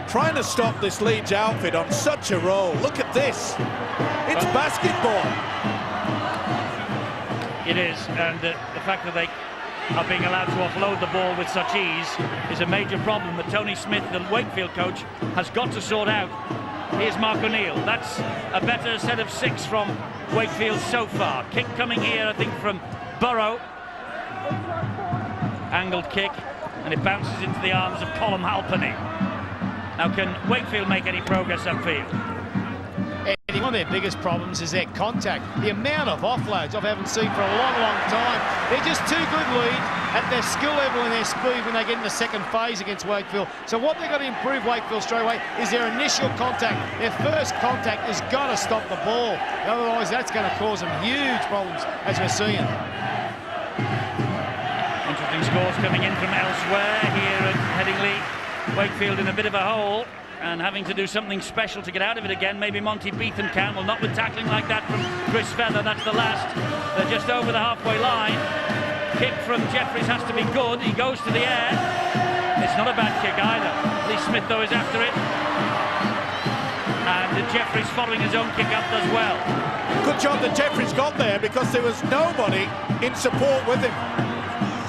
trying to stop this Leeds outfit on such a roll. Look at this. It's basketball. It is, and the fact that they are being allowed to offload the ball with such ease is a major problem that Tony Smith, the Wakefield coach, has got to sort out. Here's Mark O'Neill. That's a better set of 6 from Wakefield so far. Kick coming here, I think, from Burrow. Angled kick, and it bounces into the arms of Colm Halpenny. Now, can Wakefield make any progress upfield? Eddie, one of their biggest problems is their contact. The amount of offloads I haven't seen for a long, long time. They're just too good, Leeds, at their skill level and their speed when they get in the second phase against Wakefield. So what they've got to improve Wakefield straight away is their initial contact. Their first contact has got to stop the ball. Otherwise, that's going to cause them huge problems, as we're seeing. Interesting scores coming in from elsewhere here at Headingley. Wakefield in a bit of a hole and having to do something special to get out of it again. Maybe Monty Beetham can. Well, not with tackling like that from Chris Feather. That's the last. They're just over the halfway line. Kick from Jeffries has to be good. He goes to the air. It's not a bad kick either. Lee Smith, though, is after it. And Jeffries following his own kick up as well. Good job that Jeffries got there because there was nobody in support with him.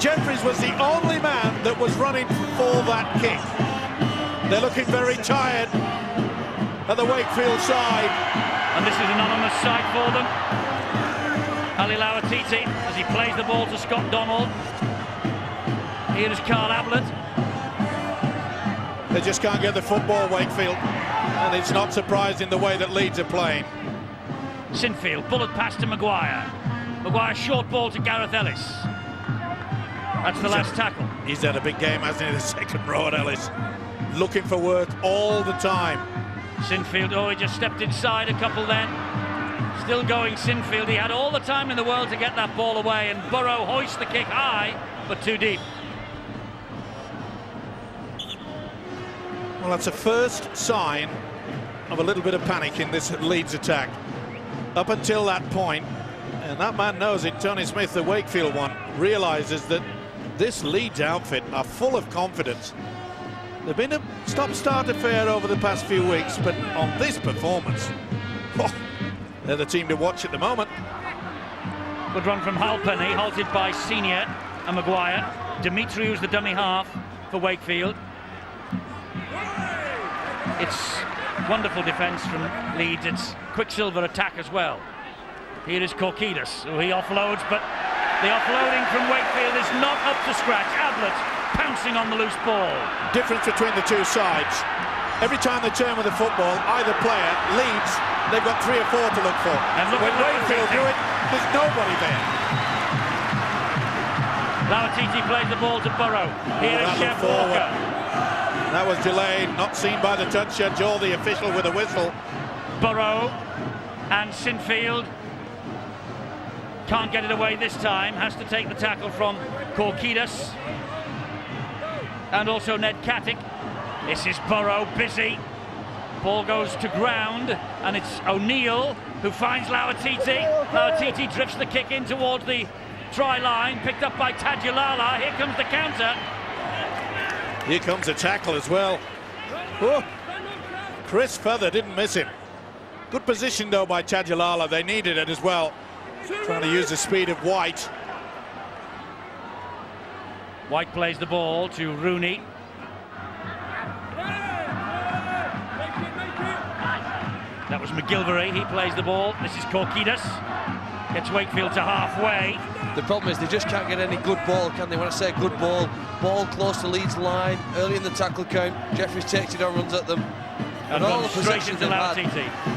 Jeffries was the only man that was running for that kick. They're looking very tired at the Wakefield side. And this is an anonymous side for them. Ali Lauatiti as he plays the ball to Scott Donald. Here is Carl Ablett. They just can't get the football, Wakefield. And it's not surprising the way that Leeds are playing. Sinfield, bullet pass to Maguire. Maguire short ball to Gareth Ellis. That's the last tackle. He's had a big game, hasn't he, the second row at Ellis. Looking for work all the time. Sinfield, oh, he just stepped inside a couple then. Still going Sinfield. He had all the time in the world to get that ball away, and Burrow hoists the kick high, but too deep. Well, that's a first sign of a little bit of panic in this Leeds attack. Up until that point, and that man knows it, Tony Smith, the Wakefield one, realises that this Leeds outfit are full of confidence. They've been a stop-start affair over the past few weeks, but on this performance, they're the team to watch at the moment. Good run from Halpenny, halted by Senior and Maguire. Dimitriou's the dummy half for Wakefield. It's wonderful defence from Leeds. It's Quicksilver attack as well. Here is Korkidas, who he offloads, but the offloading from Wakefield is not up to scratch. Ablett pouncing on the loose ball. Difference between the two sides. Every time they turn with the football, either player, Leeds, they've got 3 or 4 to look for. And look when Wakefield do it, there's nobody there. Lauatiti plays the ball to Burrow. Here is Chef Walker. That was delayed, not seen by the touch judge or the official with a whistle. Burrow and Sinfield can't get it away this time. Has to take the tackle from Korkidas and also Ned Katic. This is Burrow, busy. Ball goes to ground, and it's O'Neill who finds Lauatiti. Lauatiti drifts the kick in towards the try line, picked up by Tadulala. Here comes the counter. Here comes a tackle as well. Oh, Chris Feather didn't miss him. Good position though by Tadulala. They needed it as well. Trying to use the speed of White. White plays the ball to Rooney. That was McGilvery. He plays the ball. This is Korkidas. Gets Wakefield to halfway. The problem is they just can't get any good ball, can they? When I say good ball close to Leeds line, early in the tackle count, Jeffries takes it on, runs at them. And all the possession they've had,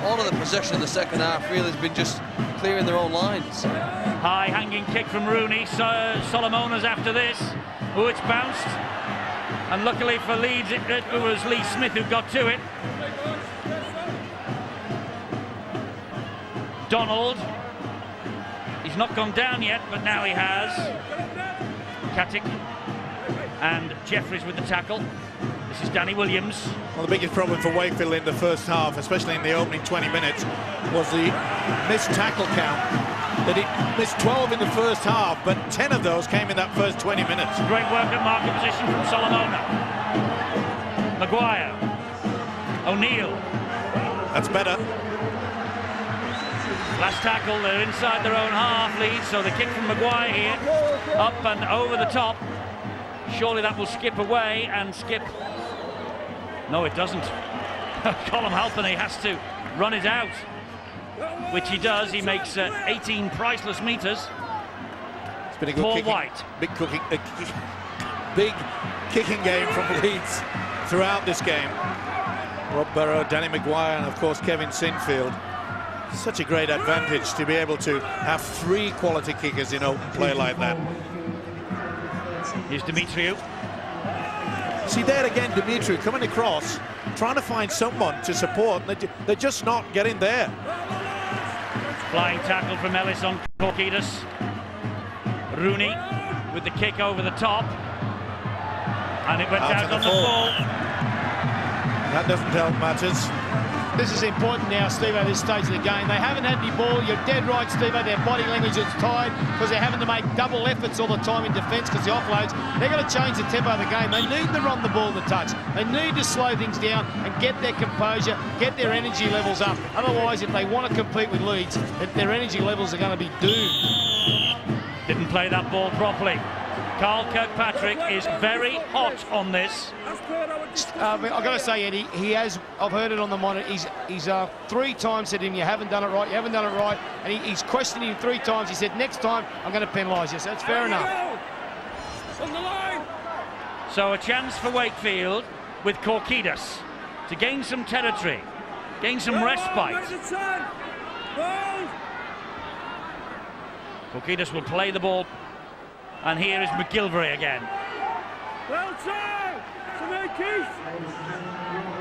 all of the possession in the second half really has been just clearing their own lines. High hanging kick from Rooney. Solomona's after this. Oh, it's bounced. And luckily for Leeds, it was Lee Smith who got to it. Donald. He's not gone down yet, but now he has. Katic and Jeffries with the tackle. This is Danny Williams. Well, the biggest problem for Wakefield in the first half, especially in the opening 20 minutes, was the missed tackle count. That he missed 12 in the first half, but 10 of those came in that first 20 minutes. Great work at marking position from Solomona. Maguire. O'Neill. That's better. Last tackle, they're inside their own half, Leeds, so the kick from Maguire here, up and over the top. Surely that will skip away, and skip. No, it doesn't. Colm Halpenny has to run it out, which he does. He makes 18 priceless meters. It's been a good Paul kicking, White. Big big kicking game from Leeds throughout this game. Rob Burrow, Danny Maguire, and of course Kevin Sinfield. Such a great advantage to be able to have 3 quality kickers in open play like that. Here's Dimitriou. See there again, Dimitriou coming across, trying to find someone to support. They're just not getting there. Flying tackle from Ellis on Korkidas. Rooney with the kick over the top. And it went out on the full. That doesn't help matters. This is important now, Steve, at this stage of the game. They haven't had any ball. You're dead right, Steve. Their body language is tired because they're having to make double efforts all the time in defence because the offloads. They've got to change the tempo of the game. They need to run the ball the touch. They need to slow things down and get their composure, get their energy levels up. Otherwise, if they want to compete with Leeds, their energy levels are going to be doomed. Didn't play that ball properly. Carl Kirkpatrick is very hot on this. I've got to say, Eddie, he has. I've heard it on the monitor. He's 3 times said to him, "You haven't done it right. You haven't done it right." And he's questioned him 3 times. He said, "Next time, I'm going to penalise you." So that's fair enough. On the line. So a chance for Wakefield with Korkidas to gain some territory, gain some respite. Korkidas will play the ball. And here is McGilvray again. Well done!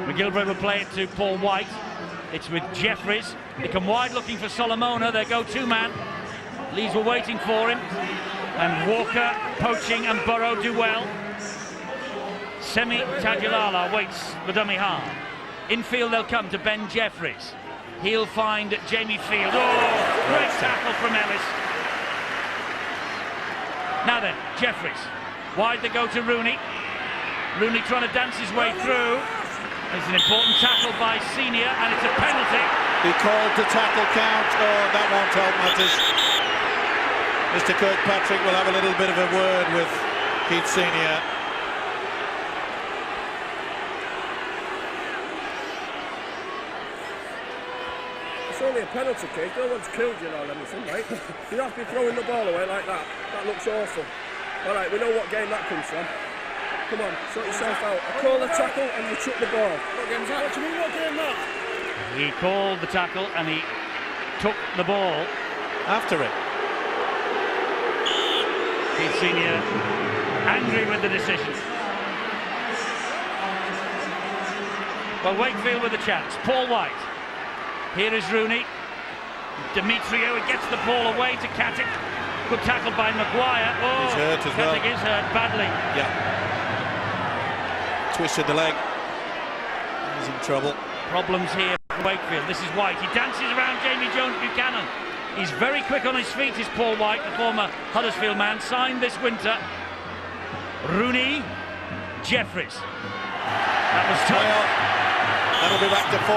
McGilvray will play it to Paul White. It's with Jeffries. They come wide looking for Solomona, their go-to man. Leeds were waiting for him. And Walker, Poaching and Burrow do well. Semi Tadulala waits the dummy half. Infield they'll come to Ben Jeffries. He'll find Jamie Field. Oh, great tackle from Ellis. Now then, Jeffries. Wide they go to Rooney. Rooney trying to dance his way through. It's an important tackle by Senior, and it's a penalty. He called the tackle count. Oh, that won't help matters. Mr. Kirkpatrick will have a little bit of a word with Keith Senior. It's only a penalty kick. No one's killed you or anything, right? You don't have to be throwing the ball away like that. That looks awful. All right, we know what game that comes from. Come on, sort yourself out. I call the tackle and you chuck the ball. What game's that? What do you mean, what game that? He called the tackle and he took the ball After it. Keith Senior angry with the decision. Well, Wakefield with a chance. Paul White. Here is Rooney. Dimitriou, he gets the ball away to Katic. Good tackle by Maguire. Oh, he's hurt as well. Katic is hurt badly. Yeah. Twisted the leg. He's in trouble. Problems here for Wakefield. This is White. He dances around Jamie Jones Buchanan. He's very quick on his feet, is Paul White, the former Huddersfield man, signed this winter. Rooney, Jeffries. That was tough. Well, that'll be back to 4.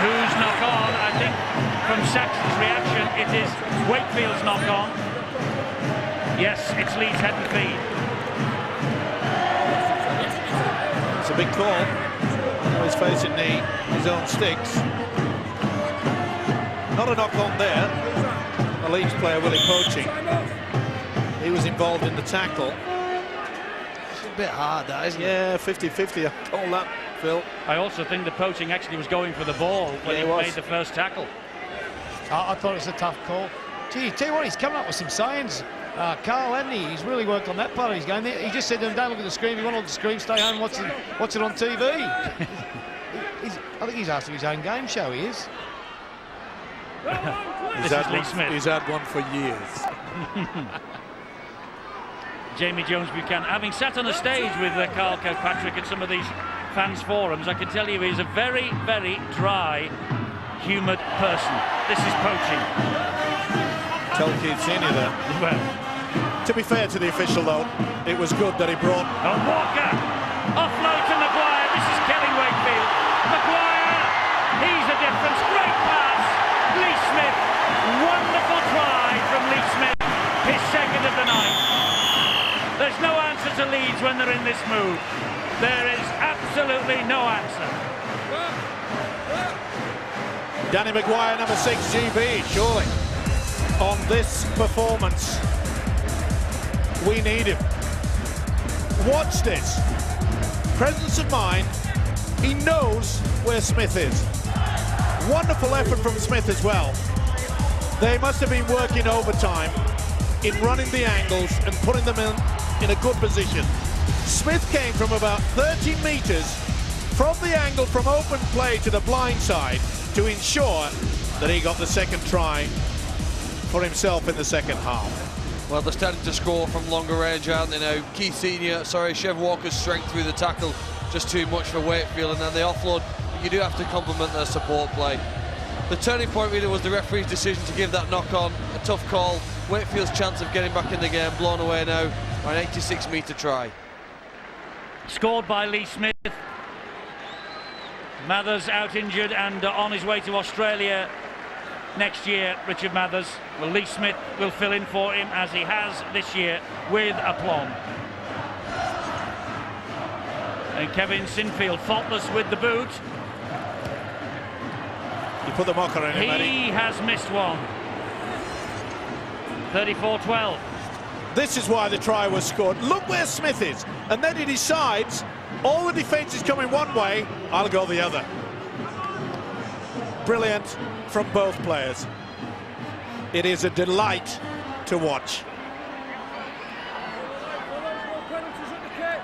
Who's knock on? I think from Saxon's reaction, it is Wakefield's knock on. Yes, it's Leeds head and feed. It's a big call. He's facing his own sticks. Not a knock on there. The Leeds player, Willie Poaching. He was involved in the tackle. It's a bit hard, that, isn't it? Yeah, 50-50. I call that, Phil. I also think the Poaching actually was going for the ball when he made the first tackle. I thought it was a tough call. Gee, tell you what, he's coming up with some sayings. Carl, hasn't he? He's really worked on that part of his game. He just said to him, don't look at the screen. If you want to look at the screen, stay home and watch it on TV. I think he's after his own game show, he is. He's had one for years. Jamie Jones Buchanan, having sat on a stage with Carl Kirkpatrick at some of these fans' forums, I can tell you he's a very, very dry, humoured person. This is Poaching. Tell Keith Senior that. Well, to be fair to the official, though, it was good that he brought... And Walker, offload to Maguire. This is killing Wakefield. Maguire, he's the difference. Great pass. Lee Smith, wonderful try from Lee Smith. His second of the night. There's no answer to Leeds when they're in this move. There is absolutely no answer. Danny Maguire, number 6, GB, surely. On this performance, We need him. Watch this. Presence of mind. He knows where Smith is. Wonderful effort from Smith as well. They must have been working overtime in running the angles and putting them in a good position. Smith came from about 30 metres from the angle from open play to the blind side to ensure that he got the second try for himself in the second half. Well, they're starting to score from longer range, aren't they now? Chev Walker's strength through the tackle, just too much for Wakefield, and then the offload. You do have to compliment their support play. The turning point really was the referee's decision to give that knock on, a tough call. Wakefield's chance of getting back in the game blown away now by an 86-metre try. Scored by Lee Smith. Mathers out injured and on his way to Australia next year, Richard Mathers. Well, Lee Smith will fill in for him as he has this year with aplomb. And Kevin Sinfield faultless with the boot. You put the mocker in him, Eddie. He has missed one. 34-12. This is why the try was scored. Look where Smith is. And then he decides, all the defence is coming one way, I'll go the other. Brilliant from both players. It is a delight to watch.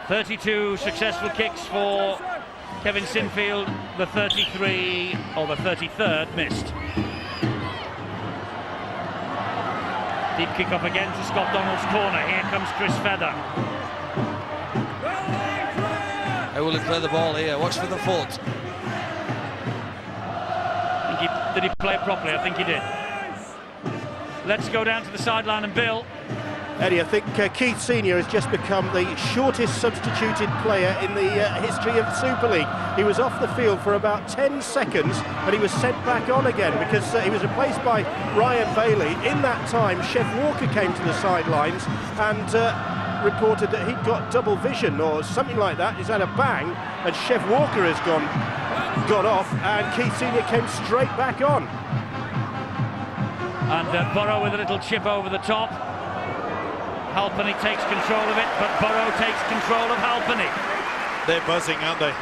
32 successful kicks for Kevin Sinfield. The 33 or the 33rd missed. Deep kick up again to Scott Donald's corner. Here comes Chris Feather. How will he play the ball here? Watch for the foot. Did he play it properly? I think he did. Let's go down to the sideline and Bill. Eddie, I think Keith Senior has just become the shortest substituted player in the history of the Super League. He was off the field for about 10 seconds and he was sent back on again because he was replaced by Ryan Bailey. In that time, Chev Walker came to the sidelines and reported that he'd got double vision or something like that. He's had a bang and Chev Walker has gone off and Keith Senior came straight back on. And Burrow with a little chip over the top. Halpenny takes control of it, but Burrow takes control of Halpenny. They're buzzing, aren't they?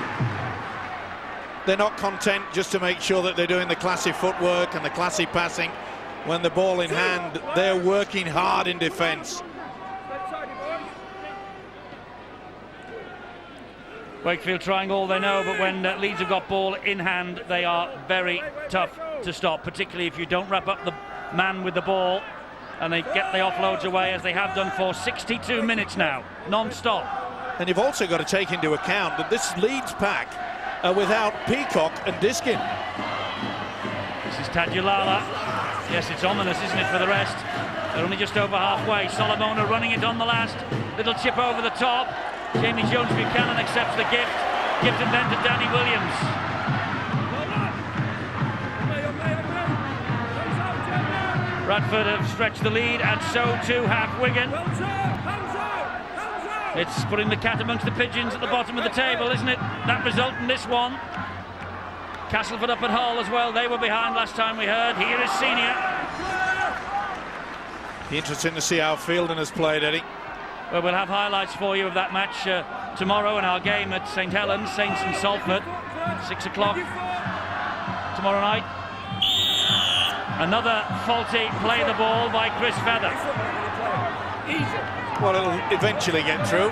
They're not content just to make sure that they're doing the classy footwork and the classy passing. When the ball in hand, they're working hard in defence. Wakefield trying all they know, but when Leeds have got ball in hand, they are very tough to stop, particularly if you don't wrap up the man with the ball and they get the offloads away, as they have done for 62 minutes now, non-stop. And you've also got to take into account that this Leeds pack are without Peacock and Diskin. This is Tadulala. Yes, it's ominous, isn't it, for the rest? They're only just over halfway. Solomona running it on the last. Little chip over the top. Jamie Jones-Buchanan accepts the gift. Gifted then to Danny Williams. Bradford have stretched the lead, and so too have Wigan. It's putting the cat amongst the pigeons at the bottom of the table, isn't it? That result in this one. Castleford up at Hull as well. They were behind last time we heard. Here is Senior. Interesting to see how Fielding has played, Eddie. Well, we'll have highlights for you of that match tomorrow in our game at St Helens, Saints and Salford, 6 o'clock tomorrow night. Another faulty play the ball by Chris Feather. Well, it'll eventually get through.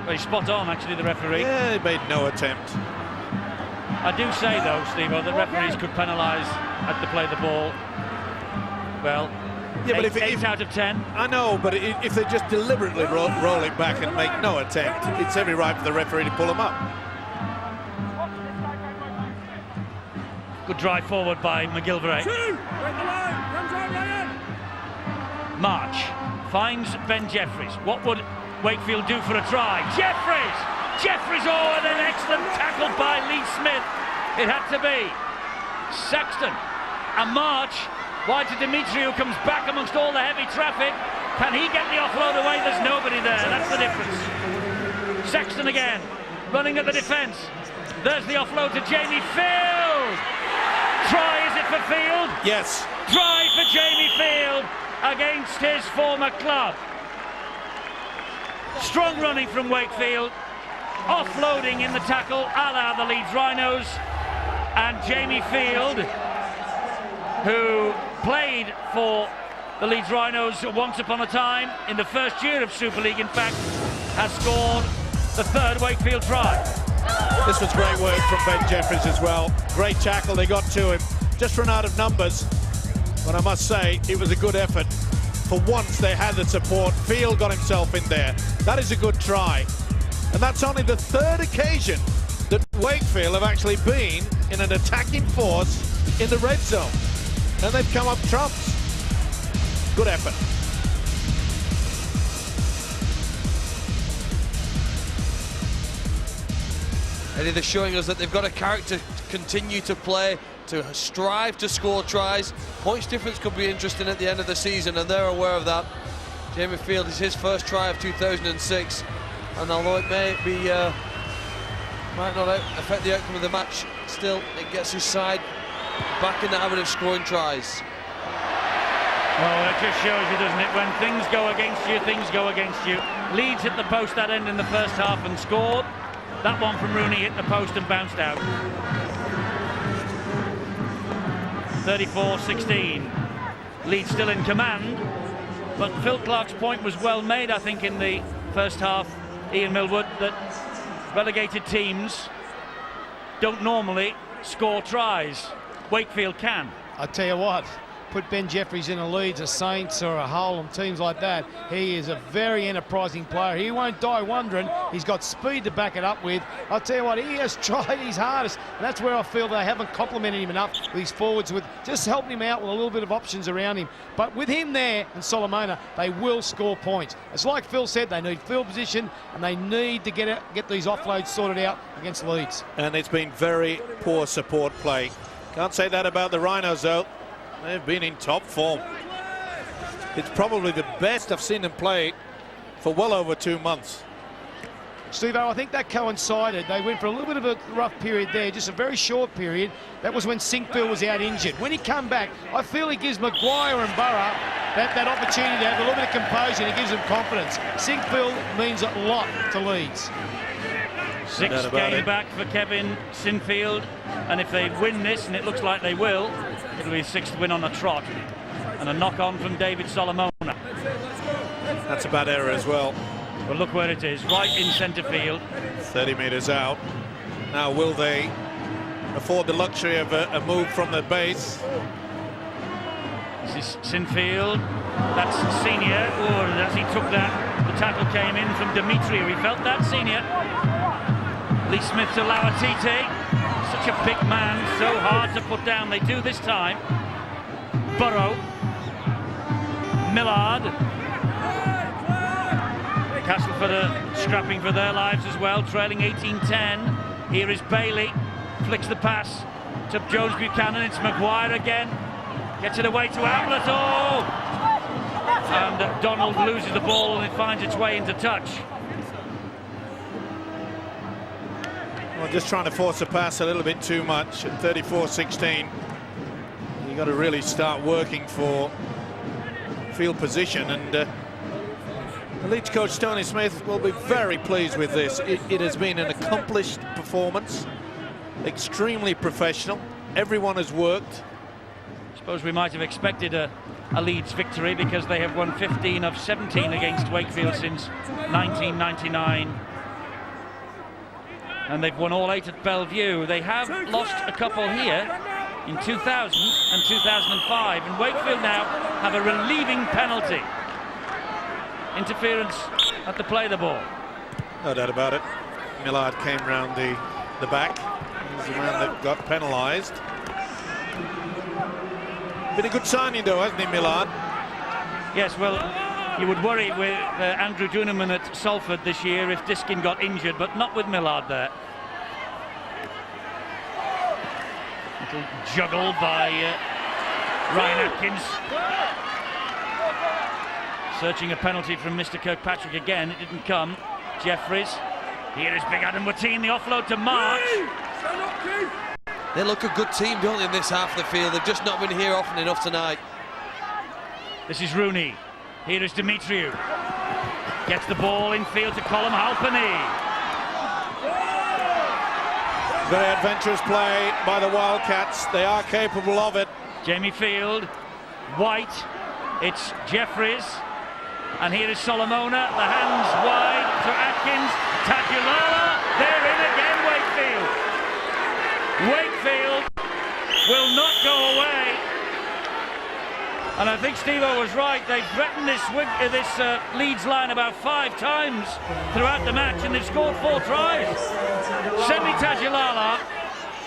Very spot on, actually, the referee. Yeah, he made no attempt. I do say, though, Steve-O, that referees could penalise at the play the ball. Well, yeah, but eight out of 10. I know, but if they just deliberately roll it back and make no attempt, it's every right for the referee to pull them up. Good drive forward by McGilvray. March finds Ben Jeffries. What would Wakefield do for a try? Jeffries! Jeffries, oh, and an excellent tackle by Lee Smith. It had to be. Sexton and March. Wide to Dimitri, who comes back amongst all the heavy traffic. Can he get the offload away? There's nobody there. That's the difference. Sexton again, running at the defence. There's the offload to Jamie Field. Try, is it for Field. Yes. Try for Jamie Field against his former club. Strong running from Wakefield. Offloading in the tackle, a la the Leeds Rhinos. And Jamie Field, who played for the Leeds Rhinos once upon a time in the first year of Super League, in fact, has scored the third Wakefield try. This was great work from Ben Jeffries as well. Great tackle, they got to him. Just run out of numbers, but I must say it was a good effort. For once they had the support. Field got himself in there. That is a good try. And that's only the third occasion that Wakefield have actually been in an attacking force in the red zone. And they've come up trumps. Good effort. Eddie, they're showing us that they've got a character to continue to play, to strive to score tries. Points difference could be interesting at the end of the season, and they're aware of that. Jamie Field is his first try of 2006, and although it may be might not affect the outcome of the match, still it gets his side back in the habit of scoring tries. Well, it just shows you, doesn't it? When things go against you, things go against you. Leeds hit the post that end in the first half and scored. That one from Rooney hit the post and bounced out. 34-16. Leeds still in command, but Phil Clark's point was well made, I think, in the first half, Ian Millwood, that relegated teams don't normally score tries. Wakefield can. I tell you what, put Ben Jeffries in a Leeds, a Saints or a Hull and teams like that. He is a very enterprising player. He won't die wondering. He's got speed to back it up with. I'll tell you what, he has tried his hardest. And that's where I feel they haven't complimented him enough with his forwards, with just helping him out with a little bit of options around him. But with him there and Solomona, they will score points. It's like Phil said, they need field position and they need to get these offloads sorted out against Leeds. And it's been very poor support play. Can't say that about the Rhinos, though. They've been in top form. It's probably the best I've seen them play for well over 2 months. Steve-O, I think that coincided. They went for a little bit of a rough period there, just a very short period. That was when Sinkfield was out injured. When he come back, I feel he gives Maguire and Burrow that opportunity to have a little bit of composure, and he gives them confidence. Sinkfield means a lot to Leeds. Sixth game back for Kevin Sinfield, and if they win this, and it looks like they will, it'll be a 6th win on a trot, and a knock-on from David Solomona. That's a bad error as well. Well, look where it is, right in centre field. 30 metres out. Now, will they afford the luxury of a move from the base? This is Sinfield. That's Senior. Oh, as he took that, the tackle came in from Demetriou. He felt that, Senior. Lee Smith to Lauatiti. Such a big man, so hard to put down. They do this time. Burrow. Millard. Castleford scrapping for their lives as well, trailing 18-10. Here is Bailey. Flicks the pass to Jones Buchanan. It's Maguire again. Gets it away to Hamlet. Oh! And Donald loses the ball and it finds its way into touch. Well, just trying to force a pass a little bit too much at 34-16. You've got to really start working for field position, and the Leeds coach Tony Smith will be very pleased with this. It has been an accomplished performance, extremely professional. Everyone has worked. I suppose we might have expected a Leeds victory because they have won 15 of 17 against Wakefield since 1999. And they've won all 8 at Bellevue. They have lost a couple here in 2000 and 2005. And Wakefield now have a relieving penalty. Interference at the play of the ball. No doubt about it. Millard came round the back. He's the man that got penalised. Been a good signing though, hasn't he, Millard? Yes, well, you would worry with Andrew Duneman at Salford this year if Diskin got injured, but not with Millard there. Little juggle by Ryan Atkins. Searching a penalty from Mr. Kirkpatrick again. It didn't come. Jeffries. Here is Big Adam Watine, the offload to March. They look a good team, don't they, in this half of the field? They've just not been here often enough tonight. This is Rooney. Here is Dimitriou. Gets the ball in field to Colm Halpenny. Very adventurous play by the Wildcats. They are capable of it. Jamie Field, White, it's Jeffries, and here is Solomona. The hands wide to Atkins, Tadulala. They're in again, Wakefield. Wakefield will not go away. And I think Steve-O was right. They've threatened this Leeds line about 5 times throughout the match, and they've scored 4 tries. Semi Tadulala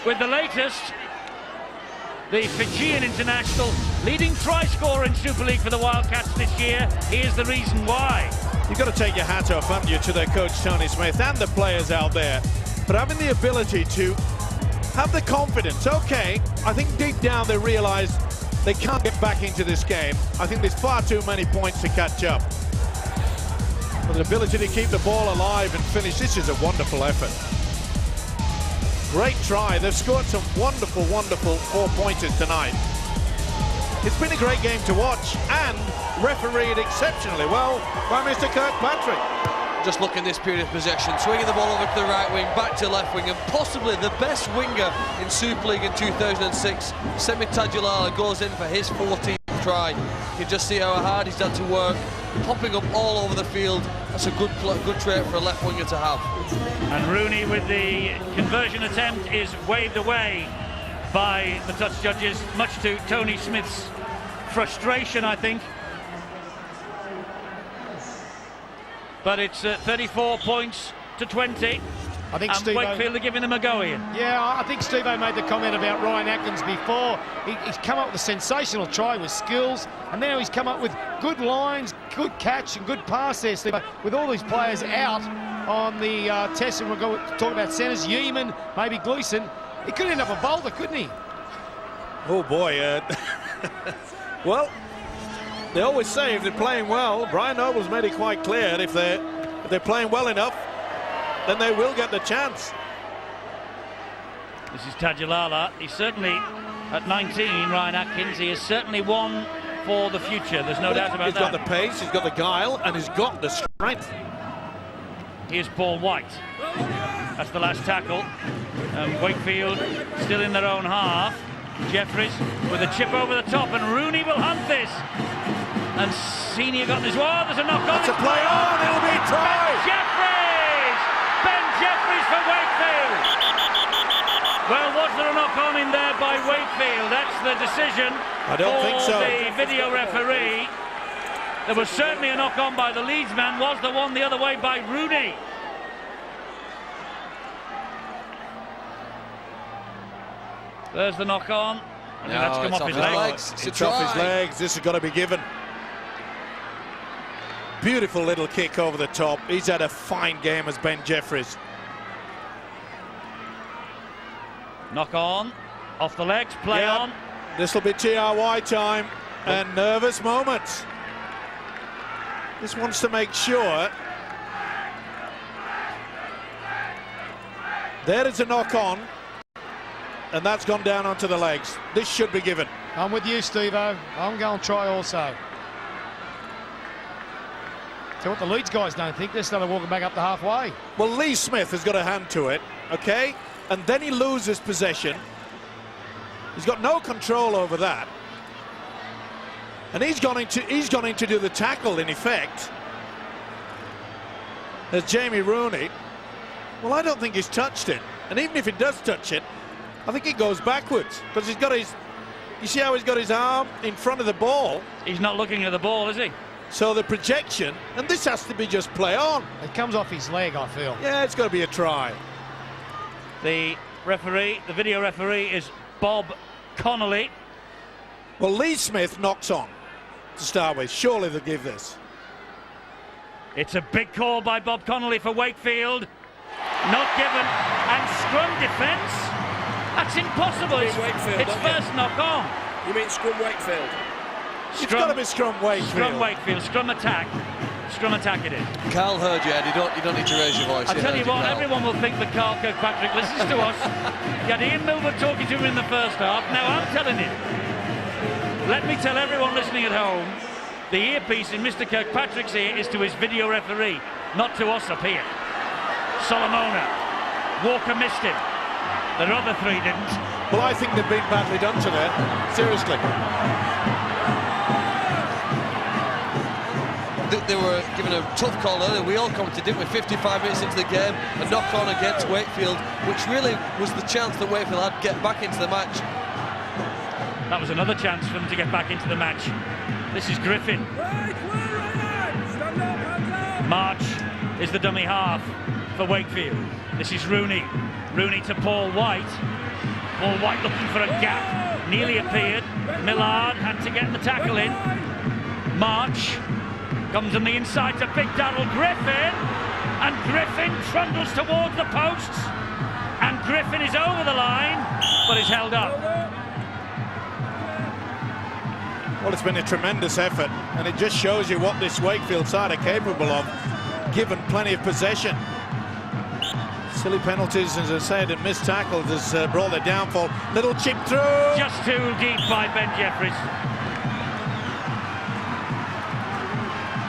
with the latest. The Fijian international, leading try scorer in Super League for the Wildcats this year. Here's the reason why. You've got to take your hat off, haven't you, to their coach Tony Smith and the players out there, but having the ability to have the confidence. Okay, I think deep down they realise they can't get back into this game. I think there's far too many points to catch up. But the ability to keep the ball alive and finish, this is a wonderful effort. Great try. They've scored some wonderful, wonderful 4-pointers tonight. It's been a great game to watch and refereed exceptionally well by Mr. Kirkpatrick. Just look in this period of possession, swinging the ball over to the right wing, back to left wing, and possibly the best winger in Super League in 2006. Semi Tadulala goes in for his 14th try. You can just see how hard he's had to work, popping up all over the field. That's a good trait for a left winger to have. And Rooney with the conversion attempt is waved away by the touch judges, much to Tony Smith's frustration, I think. But it's 34 points to 20. I think and Wakefield are giving them a go, Ian. Yeah, I think Steve-O made the comment about Ryan Atkins before. He's come up with a sensational try with skills, and now he's come up with good lines, good catch and good pass there, Steve-O. With all these players out on the test, and we're going to talk about centres, Yeeman, maybe Gleeson. He could end up a bowler, couldn't he? Oh boy, well, they always say if they're playing well, Brian Noble's made it quite clear, if they're playing well enough, then they will get the chance. This is Tadulala. He's certainly, at 19, Ryan Atkins, he is certainly one for the future. There's no doubt about that. He's got the pace, he's got the guile, and he's got the strength. Here's Paul White. That's the last tackle. Wakefield still in their own half. Jeffries with a chip over the top, and Rooney will hunt this. And Senior got this. Oh, there's a knock on. It's a play on, it'll be try. Ben Jeffries for Wakefield. Well, was there a knock on in there by Wakefield? That's the decision. I don't think so. The video referee. There was certainly a knock on by the Leeds man. Was the one the other way by Rooney? There's the knock on. I think that's come off his legs. It's off his legs. This has got to be given. Beautiful little kick over the top. He's had a fine game as Ben Jeffries. Knock on. Off the legs. Play on. This will be TRY time and nervous moments. This wants to make sure. There is a knock on. And that's gone down onto the legs. This should be given. I'm with you, Steve-O. I'm going to try also. So what the Leeds guys don't think, they're starting walking back up the halfway. Well, Lee Smith has got a hand to it, okay? And then he loses possession. He's got no control over that. And he's gone in to do the tackle, in effect. There's Jamie Rooney. Well, I don't think he's touched it. And even if he does touch it, I think it goes backwards, because he's got his... You see how he's got his arm in front of the ball? He's not looking at the ball, is he? So the projection, and this has to be just play on. It comes off his leg, I feel. Yeah, it's got to be a try. The referee, the video referee, is Bob Connolly. Well, Lee Smith knocks on to start with. Surely they'll give this. It's a big call by Bob Connolly for Wakefield. Not given. And scrum defence. That's impossible. It's first knock on. You mean scrum Wakefield? It's got to be scrum Wakefield. Scrum Wakefield. Scrum attack. scrum attack it is. Carl heard you, Ed. You don't need to raise your voice. I tell you what, Carl. everyone will think that Carl Kirkpatrick listens to us. You had Ian Milford talking to him in the first half. Now I'm telling you, let me tell everyone listening at home, the earpiece in Mr. Kirkpatrick's ear is to his video referee, not to us up here. Solomona, Walker missed him. The other three didn't. Well, I think they've been badly done today. Seriously. They were given a tough call earlier. We all commented, didn't we? 55 minutes into the game, a knock-on against Wakefield, which really was the chance that Wakefield had to get back into the match. That was another chance for them to get back into the match. This is Griffin. March is the dummy half for Wakefield. This is Rooney. Rooney to Paul White. Paul White looking for a gap. Nearly appeared. Millard had to get the tackle in. March comes on the inside to big Darrell Griffin. And Griffin trundles towards the posts. And Griffin is over the line, but is held up. Well, it's been a tremendous effort, and it just shows you what this Wakefield side are capable of, given plenty of possession. Silly penalties, as I said, and missed tackles has brought their downfall. Little chip through. Just too deep by Ben Jeffries.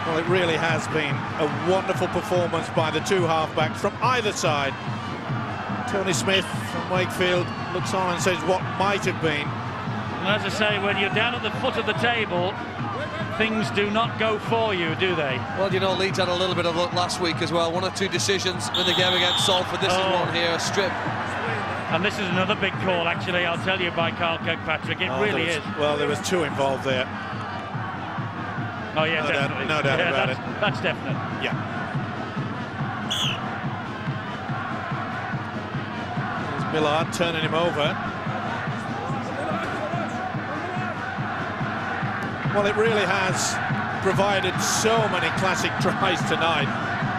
Well, it really has been a wonderful performance by the two halfbacks from either side. Tony Smith from Wakefield looks on and says what might have been. And as I say, when you're down at the foot of the table, things do not go for you, do they? Well, you know, Leeds had a little bit of luck last week as well. 1 or 2 decisions in the game against Salford. This is one here, a strip. And this is another big call, actually, I'll tell you, by Carl Kirkpatrick. It really is. Well, there was 2 involved there. Oh, yeah, definitely. No doubt about it. That's definite. Yeah. There's Millard turning him over. Well, it really has provided so many classic tries tonight.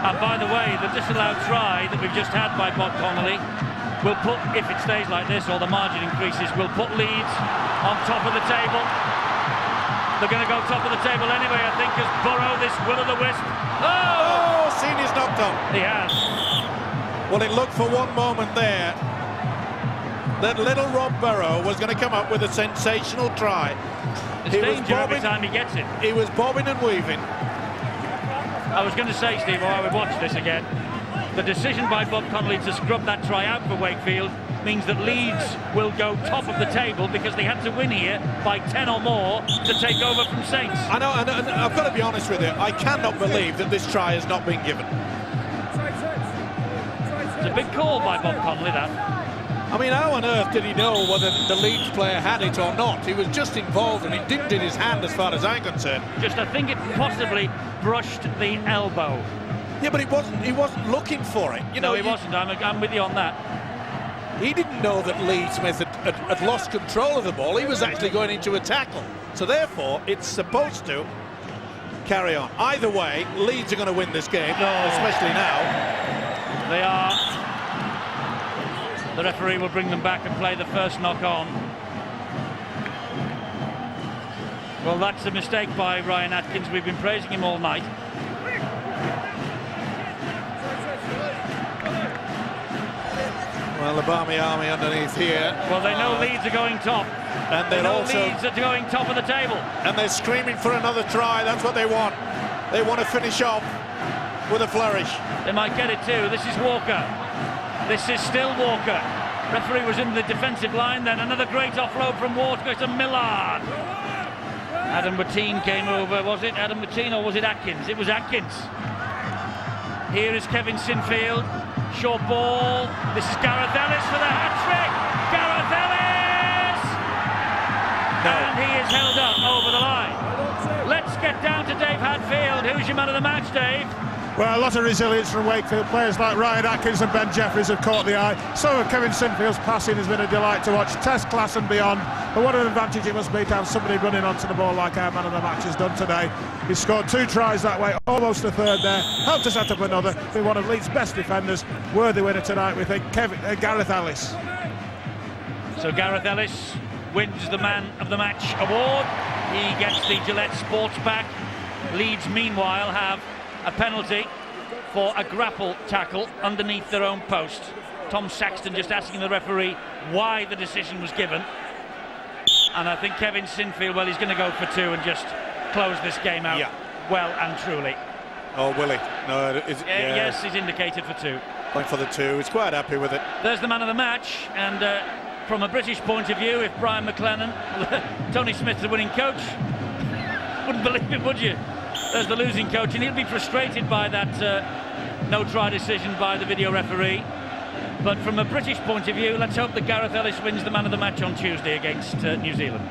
And by the way, the disallowed try that we've just had by Bob Connolly will put, if it stays like this or the margin increases, will put Leeds on top of the table. They're going to go top of the table anyway, I think, as Burrow, this will-o'-the-wisp. Oh, Senior's knocked on. He has. Well, it looked for one moment there that little Rob Burrow was going to come up with a sensational try. It's danger every time he gets it. He was bobbing and weaving. I was going to say, Steve, while we watch this again, the decision by Bob Connolly to scrub that try out for Wakefield means that Leeds will go top of the table because they had to win here by 10 or more to take over from Saints. I know, and I've got to be honest with you, I cannot believe that this try has not been given. It's a big call by Bob Connolly, that. I mean, how on earth did he know whether the Leeds player had it or not? He was just involved and he dipped in his hand as far as I'm concerned. Just, I think it possibly brushed the elbow. Yeah, but he wasn't looking for it. You know, he wasn't. I'm with you on that. He didn't know that Leeds Smith had lost control of the ball. He was actually going into a tackle. So therefore, it's supposed to carry on. Either way, Leeds are going to win this game, especially now. They are. The referee will bring them back and play the first knock-on. Well, that's a mistake by Ryan Atkins. We've been praising him all night. Well, the Barmy Army underneath here. Well, they know Leeds are going top. And they know Leeds are going top of the table. And they're screaming for another try. That's what they want. They want to finish off with a flourish. They might get it too. This is Walker. This is still Walker. Referee was in the defensive line. Then another great offload from Walker to Millard. Adam Wateen came over. Was it Adam Wateen or was it Atkins? It was Atkins. Here is Kevin Sinfield. Short ball. This is Gareth Ellis for the hat-trick. Gareth Ellis! No. And he is held up over the line. Let's get down to Dave Hadfield. Who's your man of the match, Dave? Well, a lot of resilience from Wakefield. Players like Ryan Atkins and Ben Jeffries have caught the eye. So Kevin Sinfield's passing has been a delight to watch. Test class and beyond. But what an advantage it must be to have somebody running onto the ball like our man of the match has done today. He scored 2 tries that way, almost a third there. Helped us set up another. Be one of Leeds' best defenders. Worthy winner tonight, we think. Gareth Ellis. So Gareth Ellis wins the man of the match award. He gets the Gillette Sports Pack. Leeds, meanwhile, have a penalty for a grapple tackle underneath their own post. Tom Saxton just asking the referee why the decision was given. And I think Kevin Sinfield, well, he's going to go for 2 and just close this game out well and truly. Oh, will he? No, yes, he's indicated for 2. Going for the 2. He's quite happy with it. There's the man of the match, and from a British point of view, if Brian McLennan, Tony Smith's the winning coach, wouldn't believe it, would you? There's the losing coach, and he'll be frustrated by that no-try decision by the video referee. But from a British point of view, let's hope that Gareth Ellis wins the man of the match on Tuesday against New Zealand.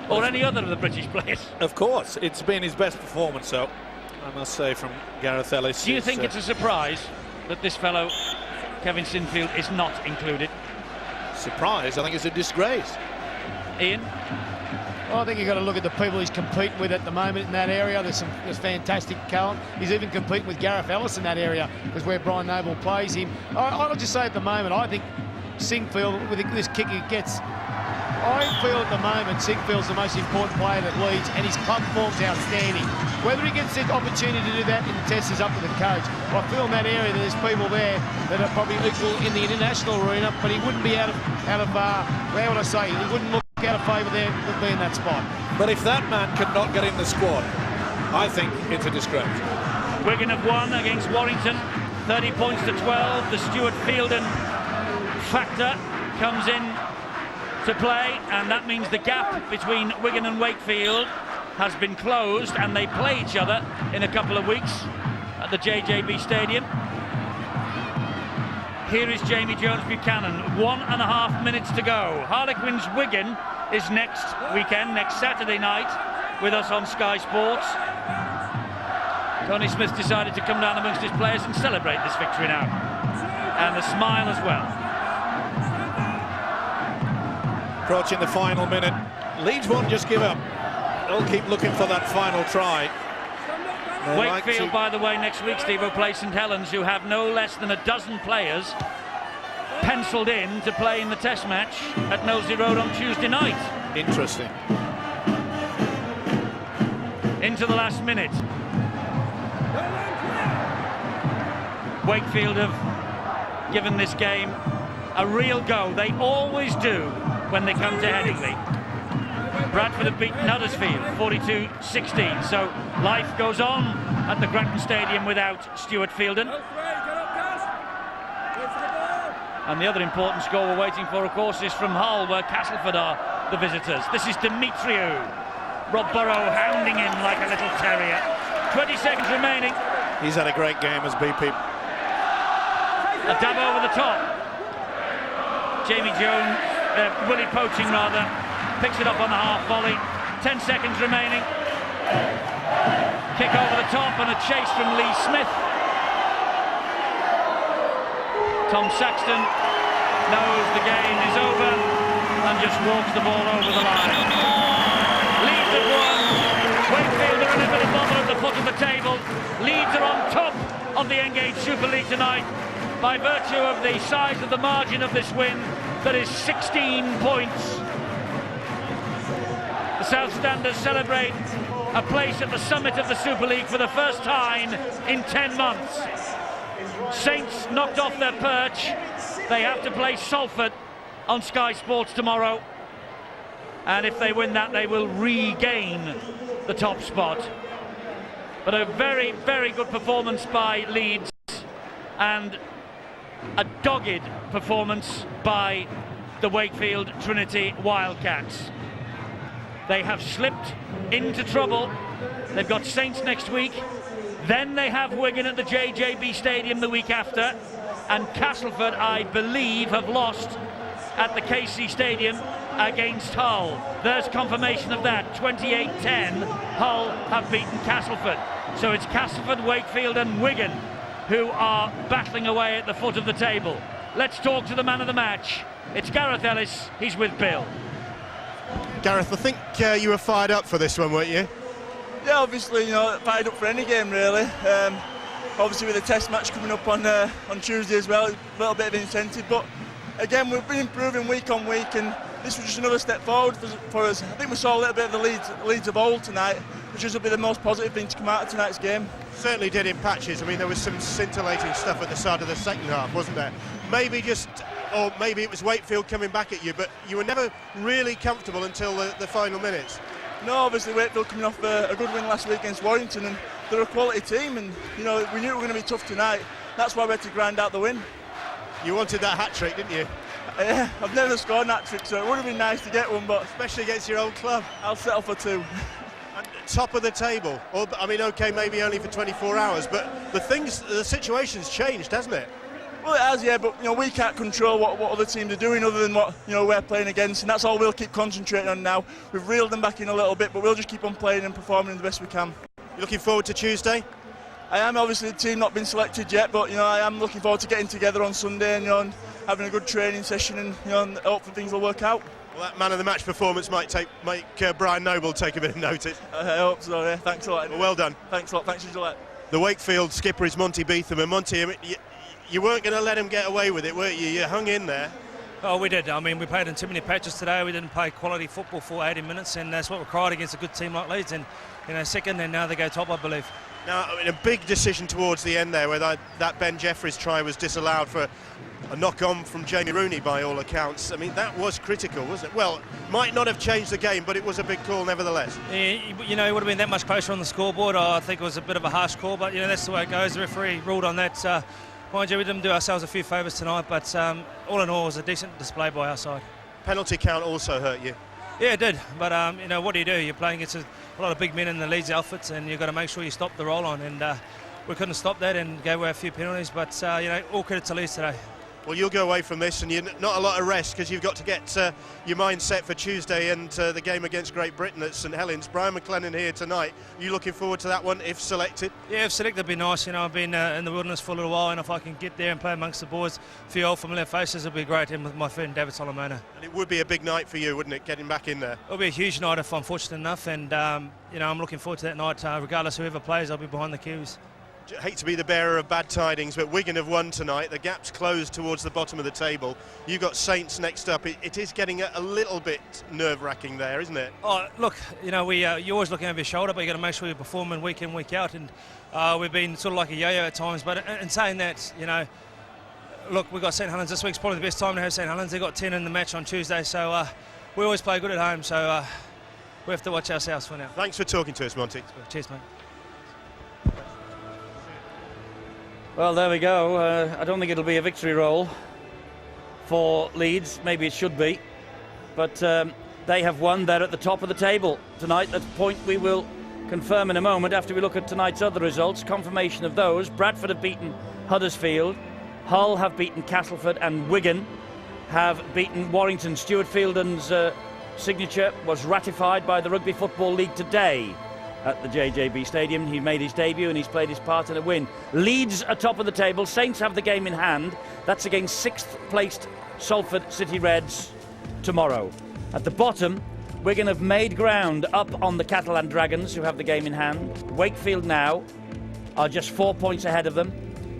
Or any other of the British players. Of course, it's been his best performance, so I must say, from Gareth Ellis. Do you think it's a surprise that this fellow, Kevin Sinfield, is not included? Surprise? I think it's a disgrace. Ian? Well, I think you've got to look at the people he's competing with at the moment in that area. There's fantastic talent. He's even competing with Gareth Ellis in that area, because where Brian Noble plays him. I'll just say at the moment, I think Sinfield, with this kick he gets, I feel at the moment Sinfield's the most important player that Leeds, and his club form's outstanding. Whether he gets the opportunity to do that in the test is up to the coach. I feel in that area that there's people there that are probably equal in the international arena, but he wouldn't be out of how would I say, he wouldn't look out of favour there with being that spot. But if that man could not get in the squad, I think it's a disgrace. Wigan have won against Warrington, 30 points to 12. The Stuart Fielden factor comes in to play, and that means the gap between Wigan and Wakefield has been closed, and they play each other in a couple of weeks at the JJB Stadium. Here is Jamie Jones-Buchanan, 1.5 minutes to go. Harlequins Wigan is next weekend, next Saturday night, with us on Sky Sports. Tony Smith decided to come down amongst his players and celebrate this victory now, and a smile as well. Approaching the final minute. Leeds won't just give up. They'll keep looking for that final try. Wakefield, by the way, next week, Steve, will play St Helens, who have no less than a dozen players penciled in to play in the test match at Knowsley Road on Tuesday night. Interesting. Into the last minute. Wakefield have given this game a real go. They always do when they come to Headingley. Bradford have beaten Huddersfield 42-16, so life goes on at the Grattan Stadium without Stuart Fielden. And the other important score we're waiting for, of course, is from Hull, where Castleford are the visitors. This is Demetriou. Rob Burrow hounding him like a little terrier. 20 seconds remaining. He's had a great game as BP. A dab over the top. Jamie Jones, Willie Poaching rather, picks it up on the half volley. 10 seconds remaining. Kick over the top and a chase from Lee Smith. Tom Saxton knows the game is over and just walks the ball over the line. Leeds have won. Wakefield are in a bit of bother at the foot of the table. Leeds are on top of the Engage Super League tonight by virtue of the size of the margin of this win. That is 16 points. The South Standers celebrate a place at the summit of the Super League for the first time in 10 months. Saints knocked off their perch. They have to play Salford on Sky Sports tomorrow. And if they win that, they will regain the top spot. But a very, very good performance by Leeds, and a dogged performance by the Wakefield Trinity Wildcats. They have slipped into trouble. They've got Saints next week. Then they have Wigan at the JJB Stadium the week after. And Castleford, I believe, have lost at the KC Stadium against Hull. There's confirmation of that. 28-10. Hull have beaten Castleford. So it's Castleford, Wakefield and Wigan who are battling away at the foot of the table. Let's talk to the man of the match. It's Gareth Ellis. He's with Bill. Gareth, I think you were fired up for this one, weren't you? Yeah, obviously, you know, fired up for any game, really. Obviously, with the test match coming up on Tuesday as well, a little bit of incentive. But again, we've been improving week on week, and this was just another step forward for us. I think we saw a little bit of the Leeds of old tonight, which will be the most positive thing to come out of tonight's game. Certainly did in patches. I mean, there was some scintillating stuff at the start of the second half, wasn't there? Maybe it was Wakefield coming back at you, but you were never really comfortable until the final minutes. No, obviously Wakefield coming off a good win last week against Warrington, and they're a quality team, and we knew it were going to be tough tonight. That's why we had to grind out the win. You wanted that hat-trick, didn't you? Yeah, I've never scored that trick, so it would have been nice to get one, but especially against your old club. I'll settle for 2. And top of the table, or I mean, okay, maybe only for 24 hours, but the situation's changed, hasn't it? Well, it has, yeah, but we can't control what other teams are doing other than what we're playing against, and that's all we'll keep concentrating on now. We've reeled them back in a little bit, but we'll just keep on playing and performing the best we can. You looking forward to Tuesday? I am. Obviously the team not been selected yet, but I am looking forward to getting together on Sunday and having a good training session, and hopefully things will work out. Well, that man of the match performance might make Brian Noble take a bit of notice. I hope so. Yeah, thanks a lot. Well done. Thanks a lot. Thanks, Gillette. The Wakefield skipper is Monty Beetham, and Monty, I mean, you weren't going to let him get away with it, were you? You hung in there. Oh, we did. I mean, we played in too many patches today. We didn't play quality football for 80 minutes, and that's what required against a good team like Leeds. And second, and now they go top, I believe. Now, I mean, a big decision towards the end there, where that Ben Jeffries try was disallowed for a knock-on from Jamie Rooney, by all accounts. I mean, that was critical, wasn't it? Well, might not have changed the game, but it was a big call nevertheless. Yeah, it would have been that much closer on the scoreboard. I think it was a bit of a harsh call, but that's the way it goes. The referee ruled on that. Mind you, we didn't do ourselves a few favours tonight, but all in all, it was a decent display by our side. Penalty count also hurt you? Yeah, it did, but what do? You're playing against a lot of big men in the Leeds outfits, and you've got to make sure you stop the roll on, and we couldn't stop that and gave away a few penalties, but all credit to Leeds today. Well, you'll go away from this and you're not a lot of rest, because you've got to get your mind set for Tuesday and the game against Great Britain at St Helens. Brian McLennan here tonight. Are you looking forward to that one if selected? Yeah, if selected, it'd be nice. I've been in the wilderness for a little while, and if I can get there and play amongst the boys, a few old familiar faces, it'd be great, and with my friend David Solomona. And it would be a big night for you, wouldn't it, getting back in there? It'll be a huge night if I'm fortunate enough, and I'm looking forward to that night. Regardless of whoever plays, I'll be behind the cues. I hate to be the bearer of bad tidings, but Wigan have won tonight. The gap's closed towards the bottom of the table. You've got Saints next up. It is getting a little bit nerve-wracking there, isn't it? Oh, look, you're always looking over your shoulder, but you've got to make sure you're performing week in, week out, and we've been sort of like a yo-yo at times. But in saying that, look, we've got St Helens this week's probably the best time to have St Helens. They've got 10 in the match on Tuesday, so we always play good at home, so we have to watch ourselves for now. Thanks for talking to us, Monty. Cheers, mate. Well, there we go. I don't think it'll be a victory roll for Leeds. Maybe it should be. But they have won. They're at the top of the table tonight. That's a point we will confirm in a moment after we look at tonight's other results. Confirmation of those. Bradford have beaten Huddersfield. Hull have beaten Castleford. And Wigan have beaten Warrington. Stuart Fielden's signature was ratified by the Rugby Football League today at the JJB Stadium. He made his debut and he's played his part in a win. Leeds are top of the table. Saints have the game in hand. That's against 6th placed Salford City Reds tomorrow. At the bottom, Wigan have made ground up on the Catalan Dragons, who have the game in hand. Wakefield now are just 4 points ahead of them.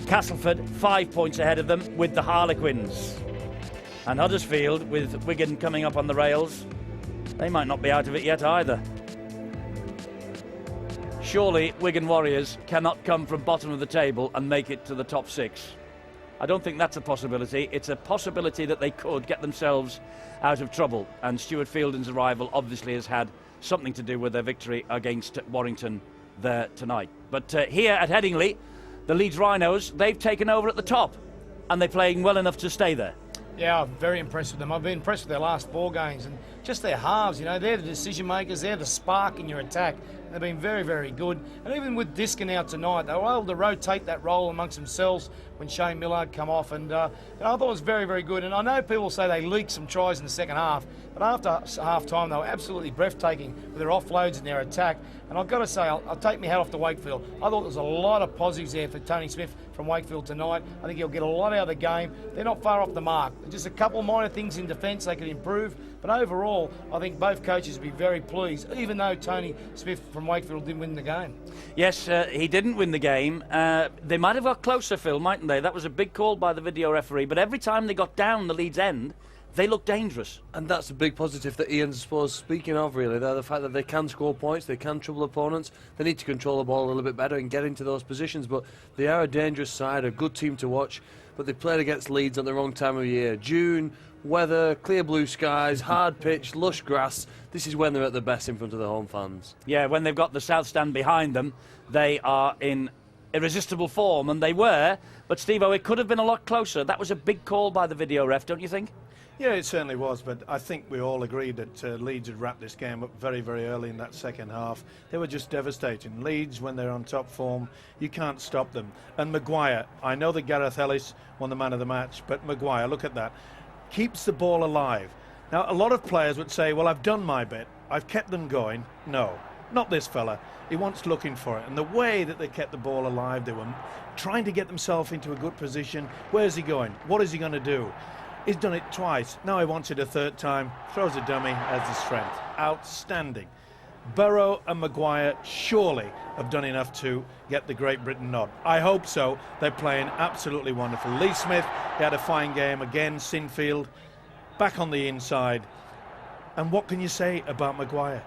Castleford 5 points ahead of them with the Harlequins. And Huddersfield, with Wigan coming up on the rails, they might not be out of it yet either. Surely Wigan Warriors cannot come from bottom of the table and make it to the top 6. I don't think that's a possibility. It's a possibility that they could get themselves out of trouble, and Stuart Fielden's arrival obviously has had something to do with their victory against Warrington there tonight. But here at Headingley, the Leeds Rhinos, they've taken over at the top, and they're playing well enough to stay there. Yeah, I'm very impressed with them. I've been impressed with their last 4 games, and just their halves, they're the decision makers, they're the spark in your attack. They've been very, very good. And even with Diskin out tonight, they were able to rotate that role amongst themselves when Shane Millard come off. And I thought it was very, very good. And I know people say they leaked some tries in the second half, but after half-time, they were absolutely breathtaking with their offloads and their attack. And I've got to say, I'll take my hat off to Wakefield. I thought there was a lot of positives there for Tony Smith from Wakefield tonight. I think he'll get a lot out of the game. They're not far off the mark. Just a couple of minor things in defence they could improve. But overall, I think both coaches will be very pleased, even though Tony Smith from Wakefield didn't win the game. Yes, he didn't win the game. They might have got closer, Phil, mightn't they? That was a big call by the video referee. But every time they got down the Leeds end, they look dangerous. And that's a big positive that Ian's, I suppose, speaking of, really. The fact that they can score points, they can trouble opponents. They need to control the ball a little bit better and get into those positions. But they are a dangerous side, a good team to watch. But they played against Leeds at the wrong time of year. June, weather, clear blue skies, hard pitch, lush grass. This is when they're at their best in front of the home fans. Yeah, when they've got the South Stand behind them, they are in irresistible form, and they were. But, Steve-O, it could have been a lot closer. That was a big call by the video ref, don't you think? Yeah, it certainly was, but I think we all agreed that Leeds had wrapped this game up very, very early in that second half. They were just devastating. Leeds, when they're on top form, you can't stop them. And Maguire, I know that Gareth Ellis won the man of the match, but Maguire, look at that, keeps the ball alive. Now, a lot of players would say, well, I've done my bit. I've kept them going. No, not this fella. He wants looking for it. And the way that they kept the ball alive, they were trying to get themselves into a good position. Where's he going? What is he going to do? He's done it twice. Now he wants it a third time. Throws a dummy as the strength. Outstanding. Burrow and Maguire surely have done enough to get the Great Britain nod. I hope so. They're playing absolutely wonderful. Lee Smith, he had a fine game again. Sinfield, back on the inside. And what can you say about Maguire?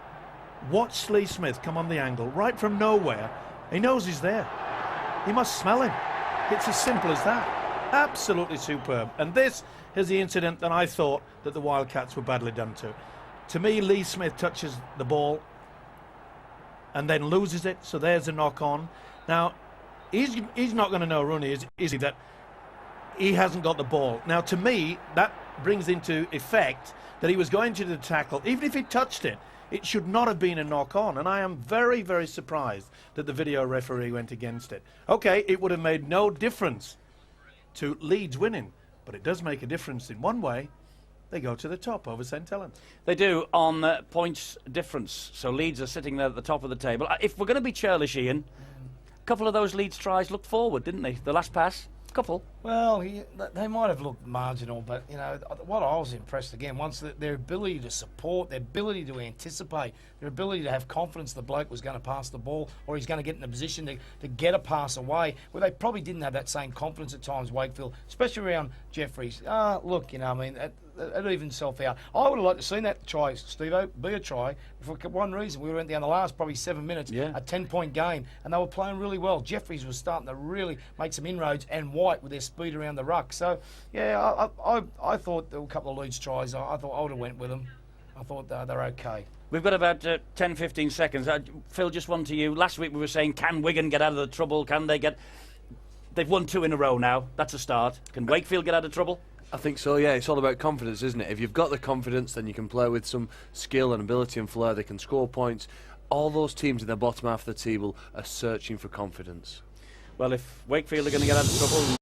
Watch Lee Smith come on the angle right from nowhere. He knows he's there. He must smell him. It's as simple as that. Absolutely superb. And this is the incident that I thought that the Wildcats were badly done to. To me, Lee Smith touches the ball and then loses it, so there's a knock-on. Now, he's not going to know, Rooney, is he, that he hasn't got the ball. Now, to me, that brings into effect that he was going to the tackle. Even if he touched it, it should not have been a knock-on, and I am very, very surprised that the video referee went against it. OK, it would have made no difference to Leeds winning, but it does make a difference in one way. They go to the top over St Helens. They do, on points difference. So Leeds are sitting there at the top of the table. If we're going to be churlish, Ian, a couple of those Leeds tries looked forward, didn't they? The last pass, couple. Well, they might have looked marginal, but, you know, what I was impressed again, once their ability to support, their ability to anticipate, their ability to have confidence the bloke was going to pass the ball or he's going to get in a position to get a pass away, where they probably didn't have that same confidence at times, Wakefield, especially around Jeffries. Look, you know, I mean, it evens itself out. I would have liked to seen that try, Steve-O, be a try, for one reason. We went down the last probably 7 minutes, a 10-point game, and they were playing really well. Jeffries was starting to really make some inroads, and White with their speed around the ruck. So, yeah, I thought there were a couple of Leeds tries. I thought I would have went with them. I thought they're okay. We've got about 10, 15 seconds. Phil, just one to you. Last week we were saying, can Wigan get out of the trouble? Can they get... They've won 2 in a row now. That's a start. Can Wakefield get out of trouble? I think so, yeah. It's all about confidence, isn't it? If you've got the confidence, then you can play with some skill and ability and flair. They can score points. All those teams in the bottom half of the table are searching for confidence. Well, if Wakefield are going to get out of trouble...